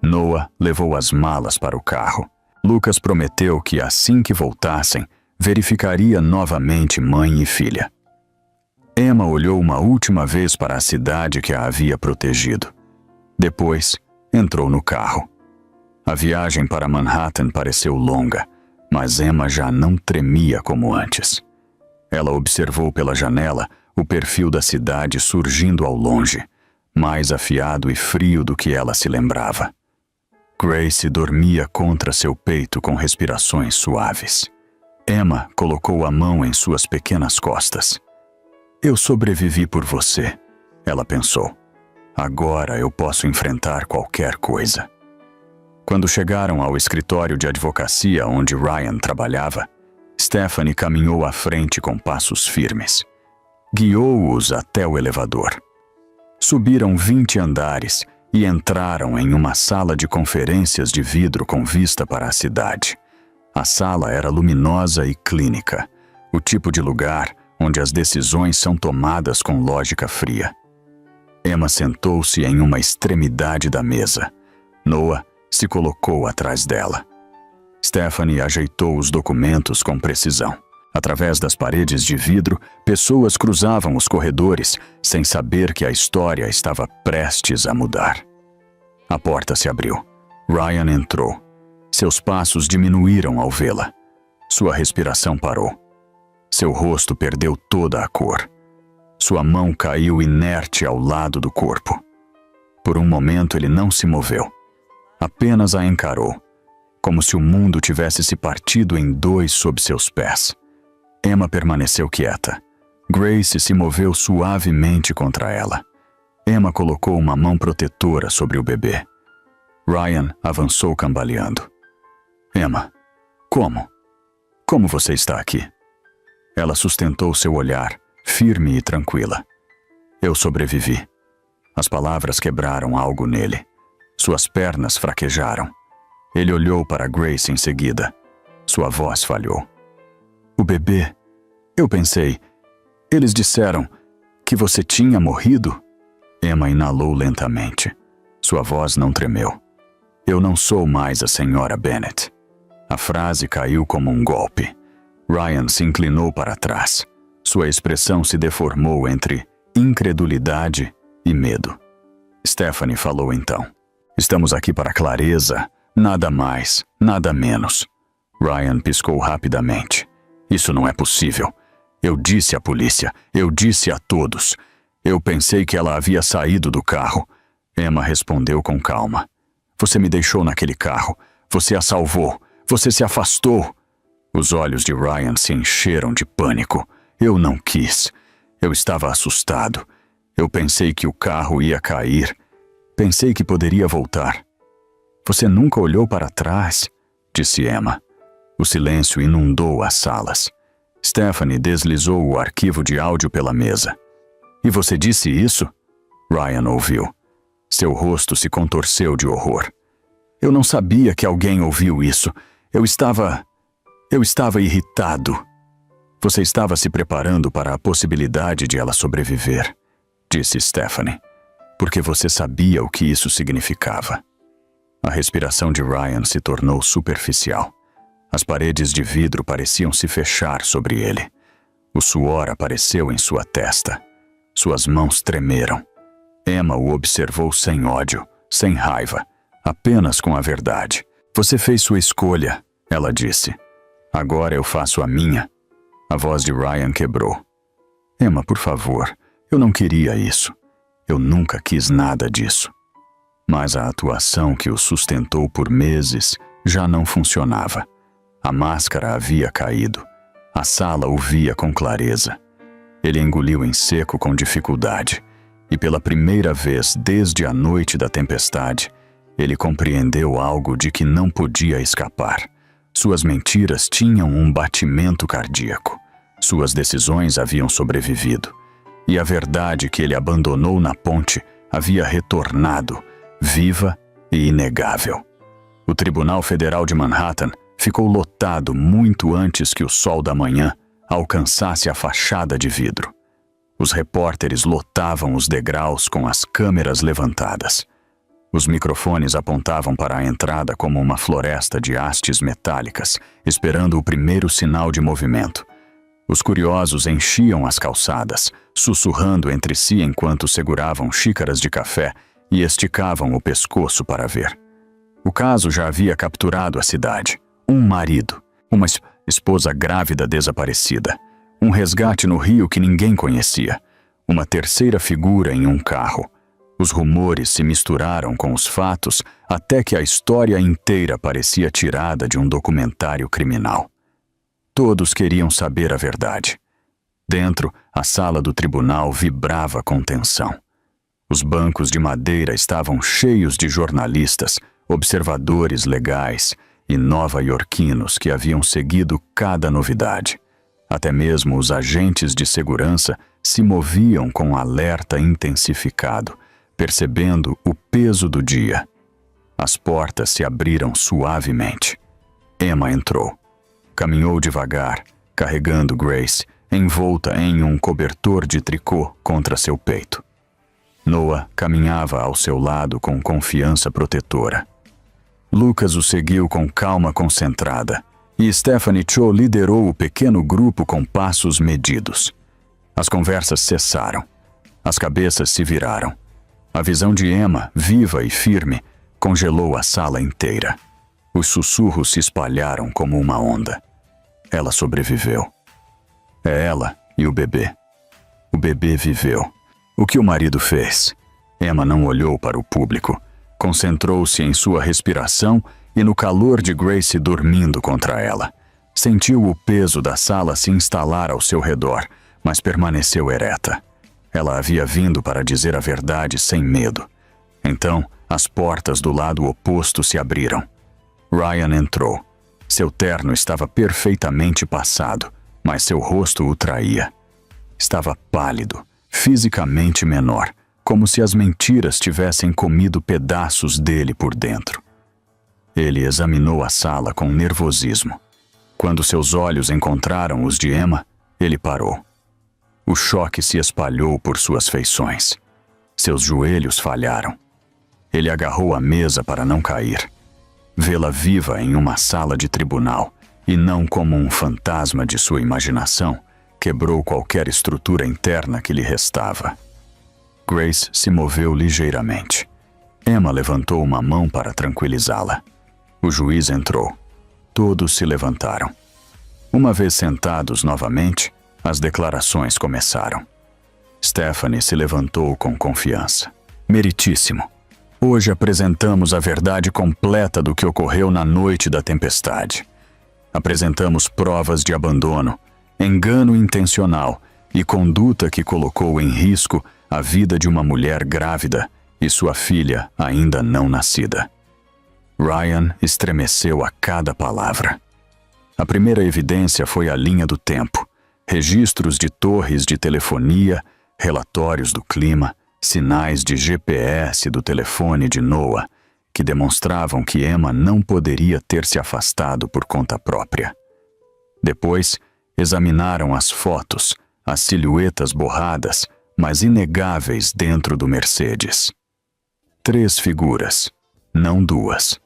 Noah levou as malas para o carro. Lucas prometeu que assim que voltassem, verificaria novamente mãe e filha. Emma olhou uma última vez para a cidade que a havia protegido. Depois, entrou no carro. A viagem para Manhattan pareceu longa, mas Emma já não tremia como antes. Ela observou pela janela o perfil da cidade surgindo ao longe, mais afiado e frio do que ela se lembrava. Grace dormia contra seu peito com respirações suaves. Emma colocou a mão em suas pequenas costas. Eu sobrevivi por você, ela pensou. Agora eu posso enfrentar qualquer coisa. Quando chegaram ao escritório de advocacia onde Ryan trabalhava, Stephanie caminhou à frente com passos firmes. Guiou-os até o elevador. Subiram 20 andares e entraram em uma sala de conferências de vidro com vista para a cidade. A sala era luminosa e clínica, o tipo de lugar onde as decisões são tomadas com lógica fria. Emma sentou-se em uma extremidade da mesa. Noah se colocou atrás dela. Stephanie ajeitou os documentos com precisão. Através das paredes de vidro, pessoas cruzavam os corredores, sem saber que a história estava prestes a mudar. A porta se abriu. Ryan entrou. Seus passos diminuíram ao vê-la. Sua respiração parou. Seu rosto perdeu toda a cor. Sua mão caiu inerte ao lado do corpo. Por um momento ele não se moveu. Apenas a encarou, como se o mundo tivesse se partido em 2 sob seus pés. Emma permaneceu quieta. Grace se moveu suavemente contra ela. Emma colocou uma mão protetora sobre o bebê. Ryan avançou cambaleando. Emma, como? Como você está aqui? Ela sustentou seu olhar, firme e tranquila. Eu sobrevivi. As palavras quebraram algo nele. Suas pernas fraquejaram. Ele olhou para Grace em seguida. Sua voz falhou. O bebê? Eu pensei. Eles disseram que você tinha morrido? Emma inalou lentamente. Sua voz não tremeu. Eu não sou mais a senhora Bennet. A frase caiu como um golpe. Ryan se inclinou para trás. Sua expressão se deformou entre incredulidade e medo. Stephanie falou então. Estamos aqui para clareza, nada mais, nada menos. Ryan piscou rapidamente. Isso não é possível. Eu disse à polícia, eu disse a todos. Eu pensei que ela havia saído do carro. Emma respondeu com calma. Você me deixou naquele carro. Você a salvou. Você se afastou. Os olhos de Ryan se encheram de pânico. Eu não quis. Eu estava assustado. Eu pensei que o carro ia cair. Pensei que poderia voltar. Você nunca olhou para trás? Disse Emma. O silêncio inundou as salas. Stephanie deslizou o arquivo de áudio pela mesa. E você disse isso? Ryan ouviu. Seu rosto se contorceu de horror. Eu não sabia que alguém ouviu isso. Eu estava irritado. Você estava se preparando para a possibilidade de ela sobreviver, disse Stephanie, porque você sabia o que isso significava. A respiração de Ryan se tornou superficial. As paredes de vidro pareciam se fechar sobre ele. O suor apareceu em sua testa. Suas mãos tremeram. Emma o observou sem ódio, sem raiva, apenas com a verdade. Você fez sua escolha, ela disse. Agora eu faço a minha. A voz de Ryan quebrou. Emma, por favor, eu não queria isso. Eu nunca quis nada disso. Mas a atuação que o sustentou por meses já não funcionava. A máscara havia caído. A sala o via com clareza. Ele engoliu em seco com dificuldade. E pela primeira vez desde a noite da tempestade, ele compreendeu algo de que não podia escapar. Suas mentiras tinham um batimento cardíaco. Suas decisões haviam sobrevivido. E a verdade que ele abandonou na ponte havia retornado, viva e inegável. O Tribunal Federal de Manhattan ficou lotado muito antes que o sol da manhã alcançasse a fachada de vidro. Os repórteres lotavam os degraus com as câmeras levantadas. Os microfones apontavam para a entrada como uma floresta de hastes metálicas, esperando o primeiro sinal de movimento. Os curiosos enchiam as calçadas, sussurrando entre si enquanto seguravam xícaras de café e esticavam o pescoço para ver. O caso já havia capturado a cidade. Um marido, uma esposa grávida desaparecida, um resgate no rio que ninguém conhecia, uma terceira figura em um carro. Os rumores se misturaram com os fatos até que a história inteira parecia tirada de um documentário criminal. Todos queriam saber a verdade. Dentro, a sala do tribunal vibrava com tensão. Os bancos de madeira estavam cheios de jornalistas, observadores legais e nova-iorquinos que haviam seguido cada novidade. Até mesmo os agentes de segurança se moviam com alerta intensificado, percebendo o peso do dia. As portas se abriram suavemente. Emma entrou. Caminhou devagar, carregando Grace, envolta em um cobertor de tricô contra seu peito. Noah caminhava ao seu lado com confiança protetora. Lucas o seguiu com calma concentrada, e Stephanie Cho liderou o pequeno grupo com passos medidos. As conversas cessaram. As cabeças se viraram. A visão de Emma, viva e firme, congelou a sala inteira. Os sussurros se espalharam como uma onda. Ela sobreviveu. É ela e o bebê. O bebê viveu. O que o marido fez? Emma não olhou para o público. Concentrou-se em sua respiração e no calor de Grace dormindo contra ela. Sentiu o peso da sala se instalar ao seu redor, mas permaneceu ereta. Ela havia vindo para dizer a verdade sem medo. Então, as portas do lado oposto se abriram. Ryan entrou. Seu terno estava perfeitamente passado, mas seu rosto o traía. Estava pálido, fisicamente menor, como se as mentiras tivessem comido pedaços dele por dentro. Ele examinou a sala com nervosismo. Quando seus olhos encontraram os de Emma, ele parou. O choque se espalhou por suas feições. Seus joelhos falharam. Ele agarrou a mesa para não cair. Vê-la viva em uma sala de tribunal, e não como um fantasma de sua imaginação, quebrou qualquer estrutura interna que lhe restava. Grace se moveu ligeiramente. Emma levantou uma mão para tranquilizá-la. O juiz entrou. Todos se levantaram. Uma vez sentados novamente, as declarações começaram. Stephanie se levantou com confiança. Meritíssimo. Hoje apresentamos a verdade completa do que ocorreu na noite da tempestade. Apresentamos provas de abandono, engano intencional e conduta que colocou em risco a vida de uma mulher grávida e sua filha ainda não nascida. Ryan estremeceu a cada palavra. A primeira evidência foi a linha do tempo, registros de torres de telefonia, relatórios do clima, sinais de GPS do telefone de Noah, que demonstravam que Emma não poderia ter se afastado por conta própria. Depois, examinaram as fotos, as silhuetas borradas, mas inegáveis dentro do Mercedes. 3 figuras, não 2.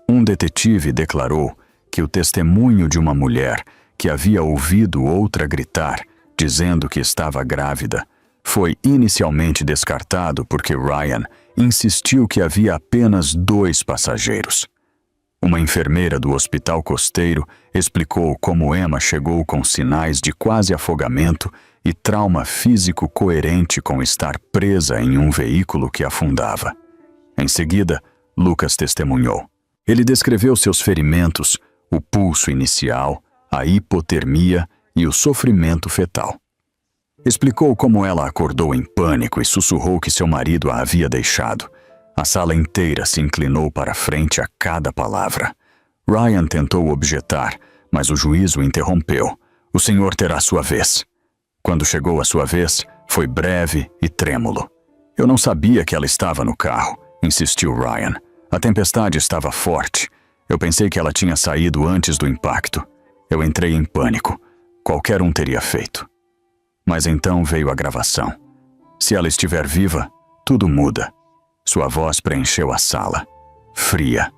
Um detetive declarou que o testemunho de uma mulher que havia ouvido outra gritar, dizendo que estava grávida, foi inicialmente descartado porque Ryan insistiu que havia apenas 2 passageiros. Uma enfermeira do hospital costeiro explicou como Emma chegou com sinais de quase afogamento e trauma físico coerente com estar presa em um veículo que afundava. Em seguida, Lucas testemunhou. Ele descreveu seus ferimentos, o pulso inicial, a hipotermia e o sofrimento fetal. Explicou como ela acordou em pânico e sussurrou que seu marido a havia deixado. A sala inteira se inclinou para frente a cada palavra. Ryan tentou objetar, mas o juiz o interrompeu. O senhor terá sua vez. Quando chegou a sua vez, foi breve e trêmulo. Eu não sabia que ela estava no carro, insistiu Ryan. A tempestade estava forte. Eu pensei que ela tinha saído antes do impacto. Eu entrei em pânico. Qualquer um teria feito. Mas então veio a gravação. Se ela estiver viva, tudo muda. Sua voz preencheu a sala. Fria,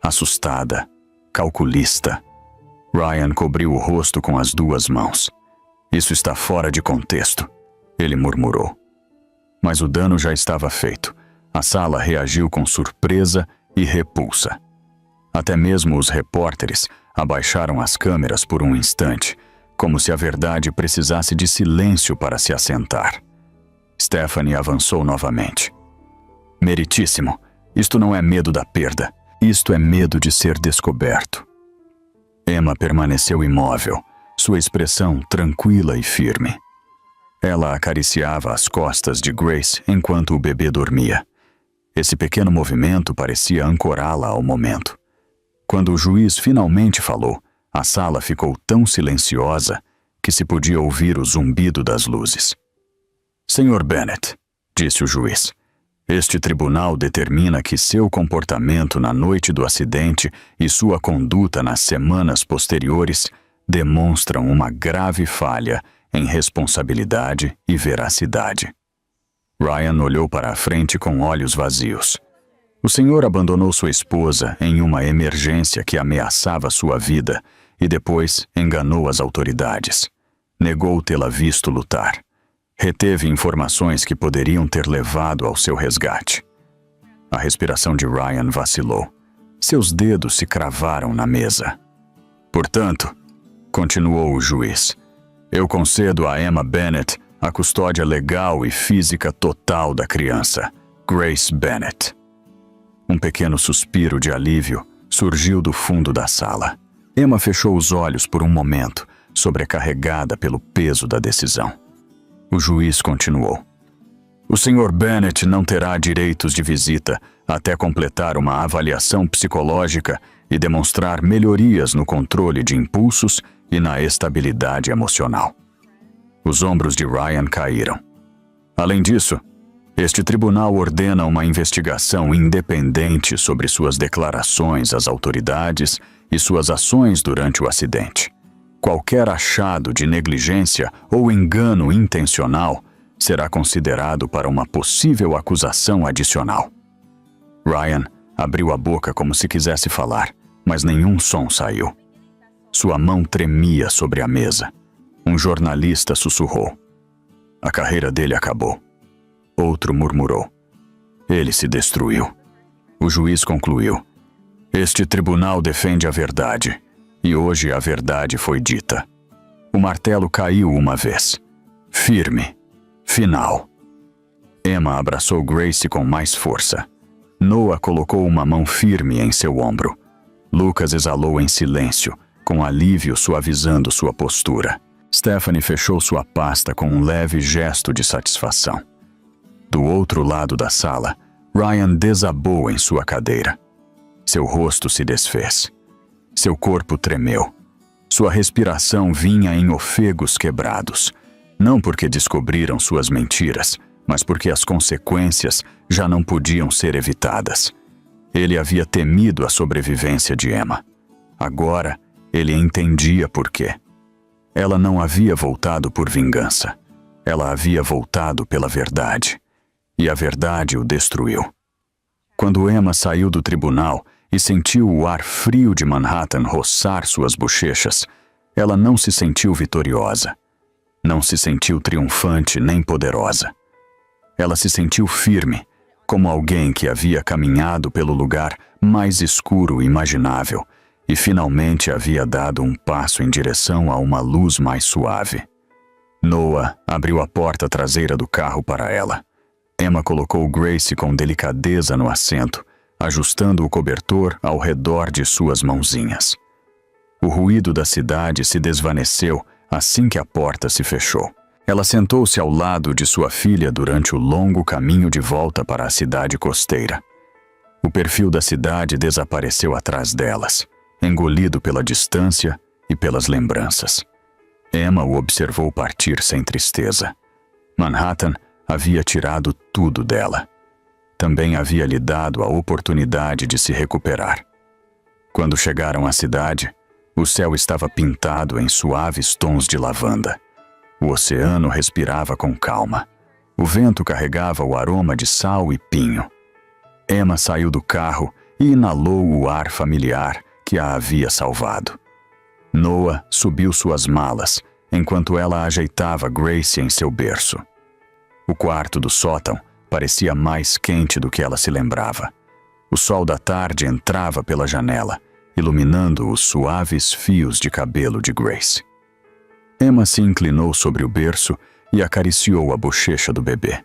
assustada, calculista. Ryan cobriu o rosto com as 2 mãos. Isso está fora de contexto, ele murmurou. Mas o dano já estava feito. A sala reagiu com surpresa e repulsa. Até mesmo os repórteres abaixaram as câmeras por um instante, como se a verdade precisasse de silêncio para se assentar. Stephanie avançou novamente. Meritíssimo, isto não é medo da perda, isto é medo de ser descoberto. Emma permaneceu imóvel, sua expressão tranquila e firme. Ela acariciava as costas de Grace enquanto o bebê dormia. Esse pequeno movimento parecia ancorá-la ao momento. Quando o juiz finalmente falou, a sala ficou tão silenciosa que se podia ouvir o zumbido das luzes. Senhor Bennett, disse o juiz, este tribunal determina que seu comportamento na noite do acidente e sua conduta nas semanas posteriores demonstram uma grave falha em responsabilidade e veracidade. Ryan olhou para a frente com olhos vazios. O senhor abandonou sua esposa em uma emergência que ameaçava sua vida e depois enganou as autoridades. Negou tê-la visto lutar. Reteve informações que poderiam ter levado ao seu resgate. A respiração de Ryan vacilou. Seus dedos se cravaram na mesa. Portanto, continuou o juiz, eu concedo a Emma Bennett a custódia legal e física total da criança, Grace Bennett. Um pequeno suspiro de alívio surgiu do fundo da sala. Emma fechou os olhos por um momento, sobrecarregada pelo peso da decisão. O juiz continuou. O Sr. Bennett não terá direitos de visita até completar uma avaliação psicológica e demonstrar melhorias no controle de impulsos e na estabilidade emocional. Os ombros de Ryan caíram. Além disso, este tribunal ordena uma investigação independente sobre suas declarações às autoridades e suas ações durante o acidente. Qualquer achado de negligência ou engano intencional será considerado para uma possível acusação adicional. Ryan abriu a boca como se quisesse falar, mas nenhum som saiu. Sua mão tremia sobre a mesa. Um jornalista sussurrou. A carreira dele acabou. Outro murmurou. Ele se destruiu. O juiz concluiu. Este tribunal defende a verdade, e hoje a verdade foi dita. O martelo caiu uma vez. Firme. Final. Emma abraçou Grace com mais força. Noah colocou uma mão firme em seu ombro. Lucas exalou em silêncio, com alívio suavizando sua postura. Stephanie fechou sua pasta com um leve gesto de satisfação. Do outro lado da sala, Ryan desabou em sua cadeira. Seu rosto se desfez. Seu corpo tremeu. Sua respiração vinha em ofegos quebrados. Não porque descobriram suas mentiras, mas porque as consequências já não podiam ser evitadas. Ele havia temido a sobrevivência de Emma. Agora, ele entendia por quê. Ela não havia voltado por vingança. Ela havia voltado pela verdade. E a verdade o destruiu. Quando Emma saiu do tribunal e sentiu o ar frio de Manhattan roçar suas bochechas, ela não se sentiu vitoriosa. Não se sentiu triunfante nem poderosa. Ela se sentiu firme, como alguém que havia caminhado pelo lugar mais escuro imaginável e finalmente havia dado um passo em direção a uma luz mais suave. Noah abriu a porta traseira do carro para ela. Emma colocou Grace com delicadeza no assento, ajustando o cobertor ao redor de suas mãozinhas. O ruído da cidade se desvaneceu assim que a porta se fechou. Ela sentou-se ao lado de sua filha durante o longo caminho de volta para a cidade costeira. O perfil da cidade desapareceu atrás delas, engolido pela distância e pelas lembranças. Emma o observou partir sem tristeza. Manhattan havia tirado tudo dela. Também havia lhe dado a oportunidade de se recuperar. Quando chegaram à cidade, o céu estava pintado em suaves tons de lavanda. O oceano respirava com calma. O vento carregava o aroma de sal e pinho. Emma saiu do carro e inalou o ar familiar que a havia salvado. Noah subiu suas malas, enquanto ela ajeitava Grace em seu berço. O quarto do sótão parecia mais quente do que ela se lembrava. O sol da tarde entrava pela janela, iluminando os suaves fios de cabelo de Grace. Emma se inclinou sobre o berço e acariciou a bochecha do bebê.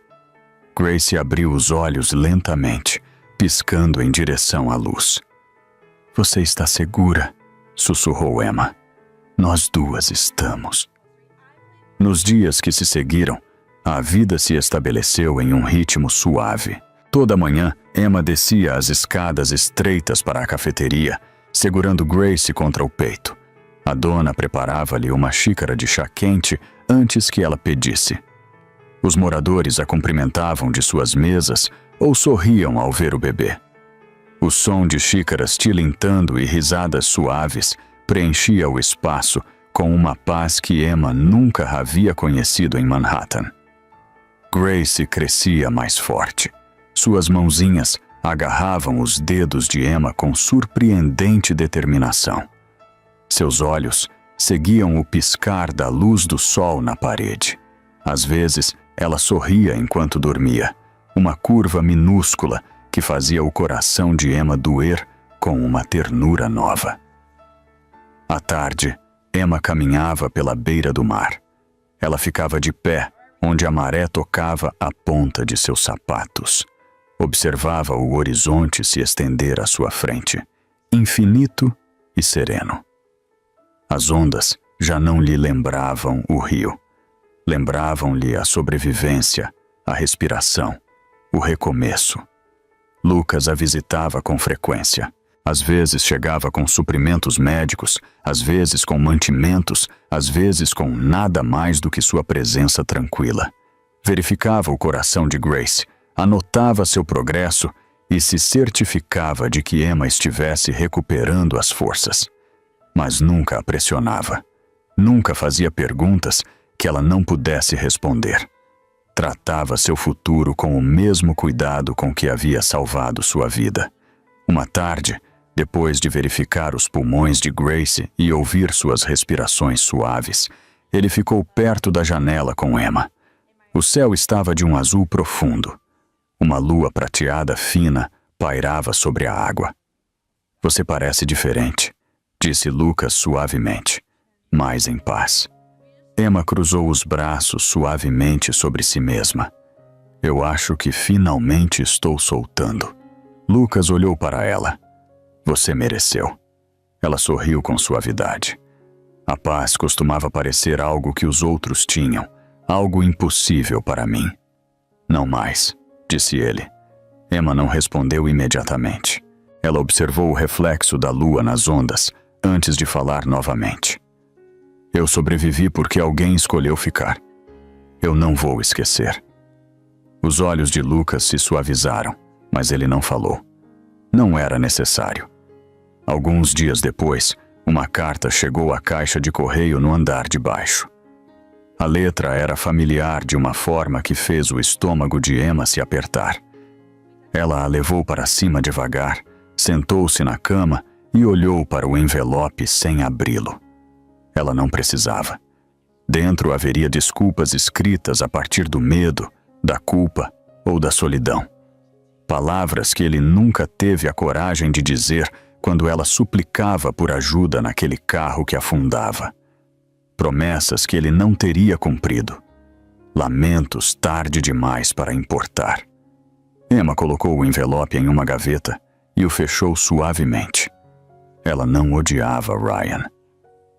Grace abriu os olhos lentamente, piscando em direção à luz. Você está segura? Sussurrou Emma. Nós duas estamos. Nos dias que se seguiram, a vida se estabeleceu em um ritmo suave. Toda manhã, Emma descia as escadas estreitas para a cafeteria, segurando Grace contra o peito. A dona preparava-lhe uma xícara de chá quente antes que ela pedisse. Os moradores a cumprimentavam de suas mesas ou sorriam ao ver o bebê. O som de xícaras tilintando e risadas suaves preenchia o espaço com uma paz que Emma nunca havia conhecido em Manhattan. Grace crescia mais forte. Suas mãozinhas agarravam os dedos de Emma com surpreendente determinação. Seus olhos seguiam o piscar da luz do sol na parede. Às vezes, ela sorria enquanto dormia, uma curva minúscula que fazia o coração de Emma doer com uma ternura nova. À tarde, Emma caminhava pela beira do mar. Ela ficava de pé, onde a maré tocava a ponta de seus sapatos. Observava o horizonte se estender à sua frente, infinito e sereno. As ondas já não lhe lembravam o rio. Lembravam-lhe a sobrevivência, a respiração, o recomeço. Lucas a visitava com frequência. Às vezes chegava com suprimentos médicos, às vezes com mantimentos, às vezes com nada mais do que sua presença tranquila. Verificava o coração de Grace, anotava seu progresso e se certificava de que Emma estivesse recuperando as forças. Mas nunca a pressionava. Nunca fazia perguntas que ela não pudesse responder. Tratava seu futuro com o mesmo cuidado com que havia salvado sua vida. Uma tarde, depois de verificar os pulmões de Grace e ouvir suas respirações suaves, Ele ficou perto da janela com Emma. O céu estava de um azul profundo. Uma lua prateada fina pairava sobre a água. Você parece diferente, disse Lucas suavemente, mais em paz. Emma cruzou os braços suavemente sobre si mesma. Eu acho que finalmente estou soltando. Lucas olhou para ela. Você mereceu. Ela sorriu com suavidade. A paz costumava parecer algo que os outros tinham, algo impossível para mim. Não mais, disse ele. Emma não respondeu imediatamente. Ela observou o reflexo da lua nas ondas antes de falar novamente. Eu sobrevivi porque alguém escolheu ficar. Eu não vou esquecer. Os olhos de Lucas se suavizaram, mas ele não falou. Não era necessário. Alguns dias depois, uma carta chegou à caixa de correio no andar de baixo. A letra era familiar de uma forma que fez o estômago de Emma se apertar. Ela a levou para cima devagar, sentou-se na cama e olhou para o envelope sem abri-lo. Ela não precisava. Dentro haveria desculpas escritas a partir do medo, da culpa ou da solidão. Palavras que ele nunca teve a coragem de dizer quando ela suplicava por ajuda naquele carro que afundava. Promessas que ele não teria cumprido. Lamentos tarde demais para importar. Emma colocou o envelope em uma gaveta e o fechou suavemente. Ela não odiava Ryan.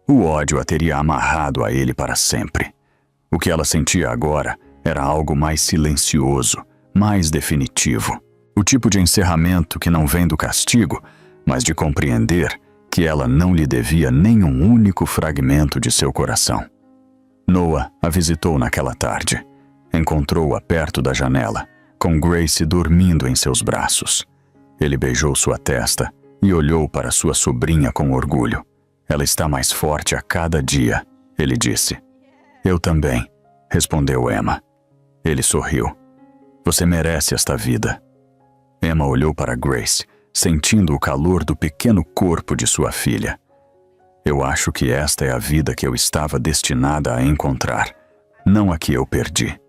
O ódio a teria amarrado a ele para sempre. O que ela sentia agora era algo mais silencioso, mais definitivo. O tipo de encerramento que não vem do castigo, mas de compreender que ela não lhe devia nem um único fragmento de seu coração. Noah a visitou naquela tarde. Encontrou-a perto da janela, com Grace dormindo em seus braços. Ele beijou sua testa e olhou para sua sobrinha com orgulho. Ela está mais forte a cada dia, ele disse. Eu também, respondeu Emma. Ele sorriu. Você merece esta vida. Emma olhou para Grace, sentindo o calor do pequeno corpo de sua filha. Eu acho que esta é a vida que eu estava destinada a encontrar, não a que eu perdi.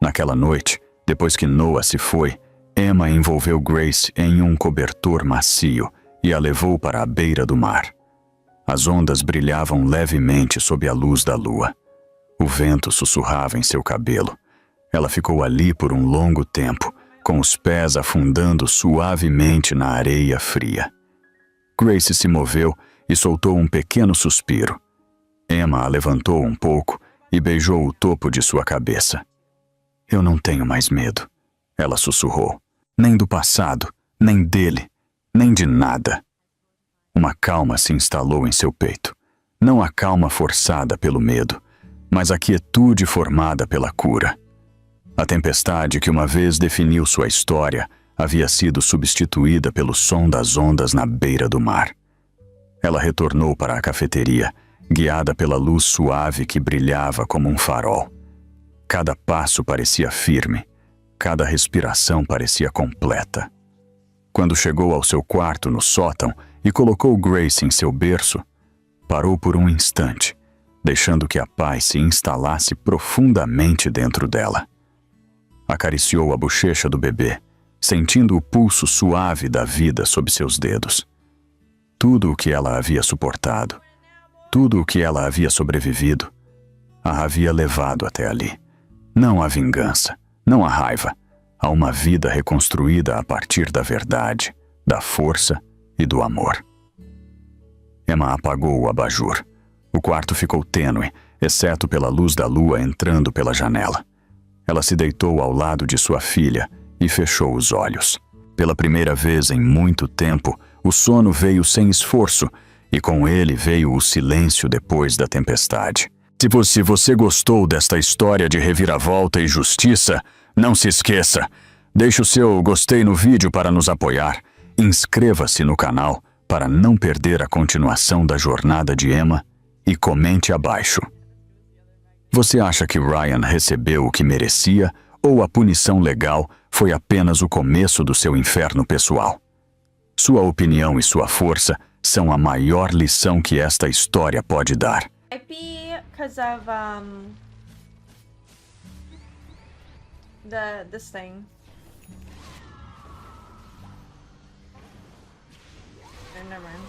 Naquela noite, depois que Noah se foi, Emma envolveu Grace em um cobertor macio e a levou para a beira do mar. As ondas brilhavam levemente sob a luz da lua. O vento sussurrava em seu cabelo. Ela ficou ali por um longo tempo, com os pés afundando suavemente na areia fria. Grace se moveu e soltou um pequeno suspiro. Emma a levantou um pouco e beijou o topo de sua cabeça. Eu não tenho mais medo, ela sussurrou. Nem do passado, nem dele, nem de nada. Uma calma se instalou em seu peito. Não a calma forçada pelo medo, mas a quietude formada pela cura. A tempestade que uma vez definiu sua história havia sido substituída pelo som das ondas na beira do mar. Ela retornou para a cafeteria, guiada pela luz suave que brilhava como um farol. Cada passo parecia firme, cada respiração parecia completa. Quando chegou ao seu quarto no sótão e colocou Grace em seu berço, parou por um instante, deixando que a paz se instalasse profundamente dentro dela. Acariciou a bochecha do bebê, sentindo o pulso suave da vida sob seus dedos. Tudo o que ela havia suportado, tudo o que ela havia sobrevivido, a havia levado até ali. Não a vingança, não a raiva, a uma vida reconstruída a partir da verdade, da força e do amor. Emma apagou o abajur. O quarto ficou tênue, exceto pela luz da lua entrando pela janela. Ela se deitou ao lado de sua filha e fechou os olhos. Pela primeira vez em muito tempo, o sono veio sem esforço e com ele veio o silêncio depois da tempestade. Se você gostou desta história de reviravolta e justiça, não se esqueça, deixe o seu gostei no vídeo para nos apoiar, inscreva-se no canal para não perder a continuação da jornada de Emma e comente abaixo. Você acha que Ryan recebeu o que merecia ou a punição legal foi apenas o começo do seu inferno pessoal? Sua opinião e sua força são a maior lição que esta história pode dar. Might be because of this thing. Never mind.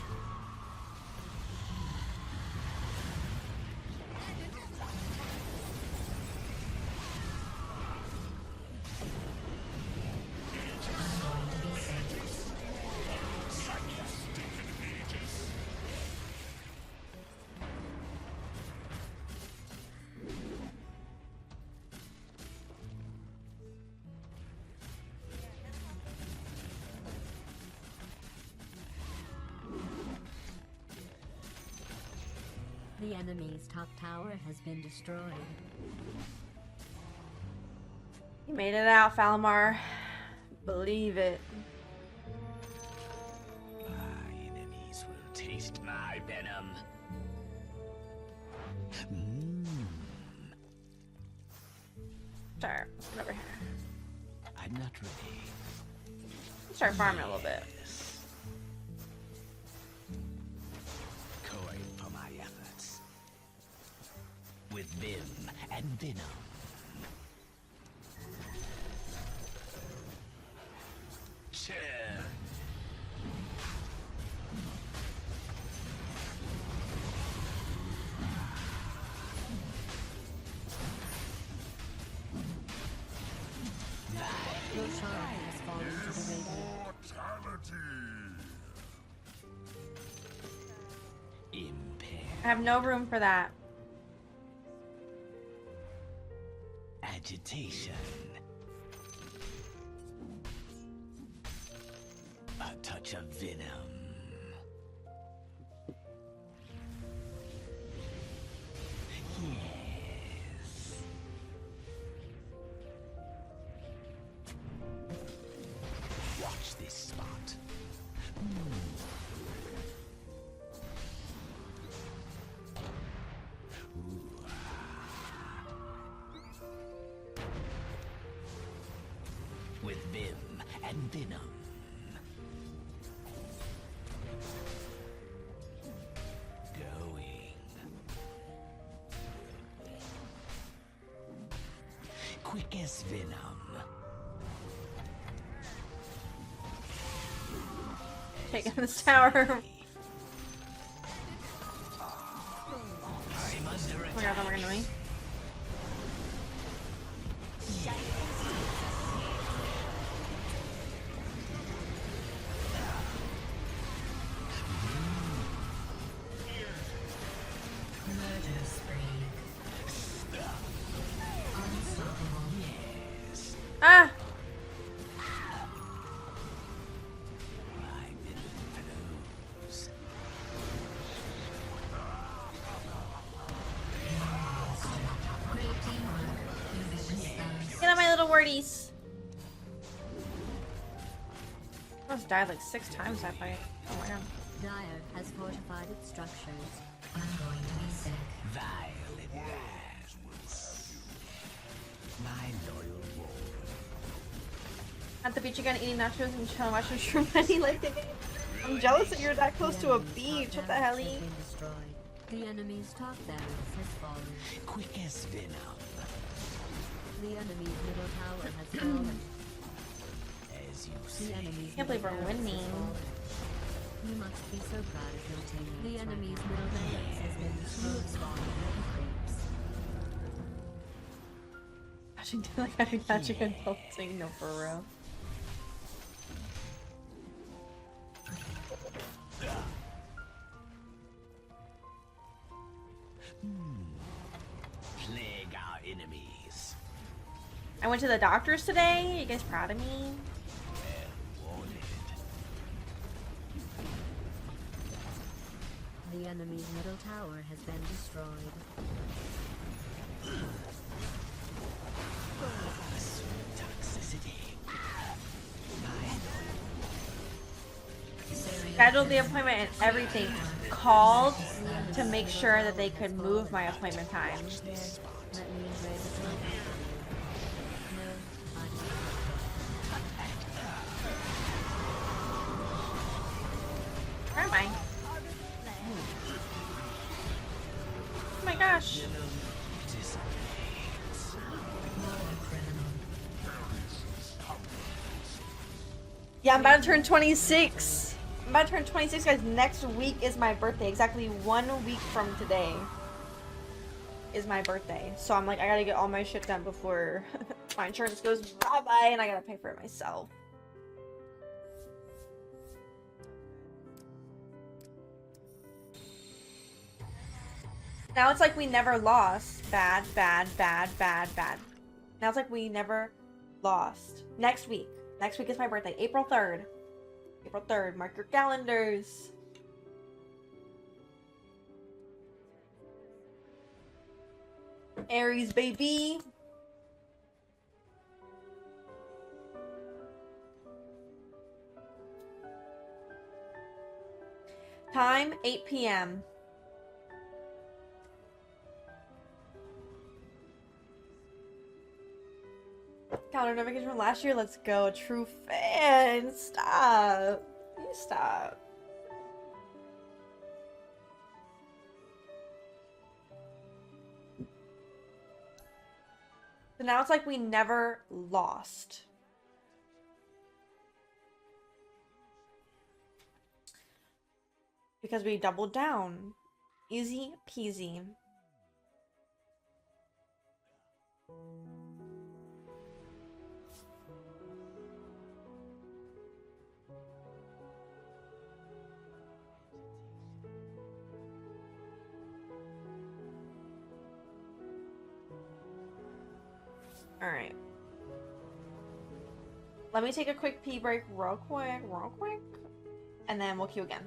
The enemy's top tower has been destroyed. You made it out, Falamar. Believe it. My enemies will taste my venom. Start over here. I'm not ready. Start farming a little bit. Coin for my efforts. With vim and venom. Chill. Your shard has fallen to the radiant. Impair. I have no room for that. Agitation. A touch of venom. Yes. Watch this spot. With vim and venom. Going. Quick as venom. Taking this tower. I'm under Oh my god, attack. that we're gonna me. Murder spree. Unstoppable. Yes. Ah! My venom flows. Great teamwork. Ambitious stars. Get on my little wordies. I almost died like 6 times that fight. Oh my god. Dire has fortified its structures. I'm going to be sick. Violet lands. My loyal wolf. At the beach again, eating nachos and chilling, watching True Money like the game. I'm jealous that you're that close to a beach. What the hell? Has been destroyed. The enemy's top barracks has fallen. Quick as venom. The enemy's middle tower has fallen. As you The say. enemy's Can't believe we're middle barracks has winning. fallen. You must be so proud of your team. The enemy's middle barracks has been destroyed. Spawning little creeps. Watching like I'm catching adulting. No, for real. Plague our enemies. I went to the doctor's today. You guys proud of me? Wanted. The enemy's middle tower has been destroyed. Sweet toxicity. My Scheduled the appointment and everything. Called to make sure that they could move my appointment time. Let me engrave a trophy. No, I Where am I? gosh! Yeah, I'm about to turn 26. I'm about to turn 26, guys. Next week is my birthday. Exactly 1 week from today is my birthday. So I'm like, I gotta get all my shit done before my insurance goes bye-bye and I gotta pay for it myself. Now it's like we never lost. Bad, bad, bad, bad, bad. Now it's like we never lost. Next week. Next week is my birthday. April 3rd. April 3rd. Mark your calendars. Aries, baby. Time, 8 p.m. Counter notification from last year. Let's go. True fan. Stop. You stop. So now it's like we never lost. Because we doubled down. Easy peasy. Alright. Let me take a quick pee break real quick. And then we'll queue again.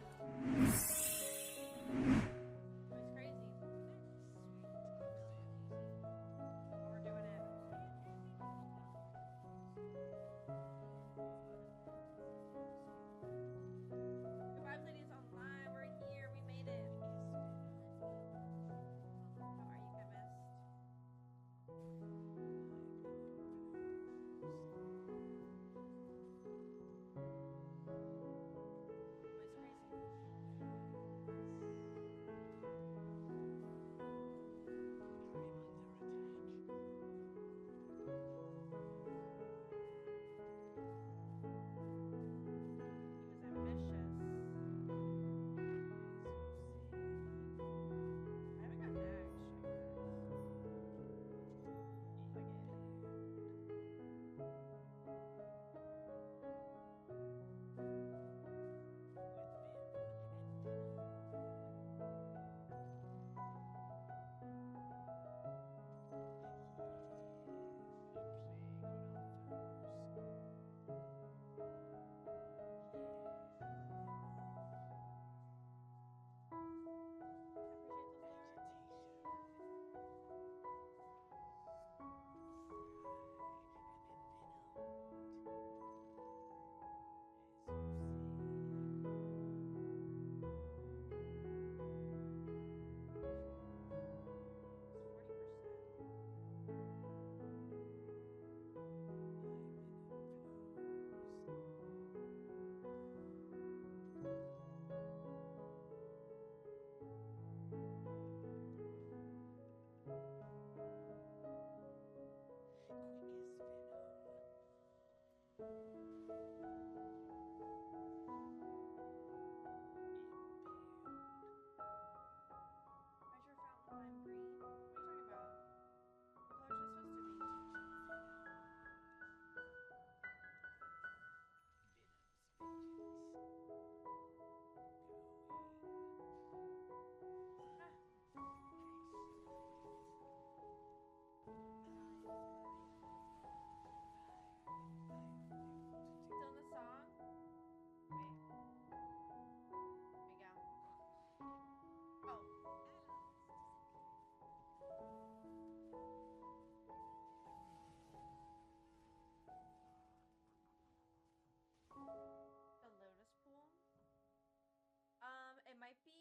It might be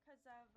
because of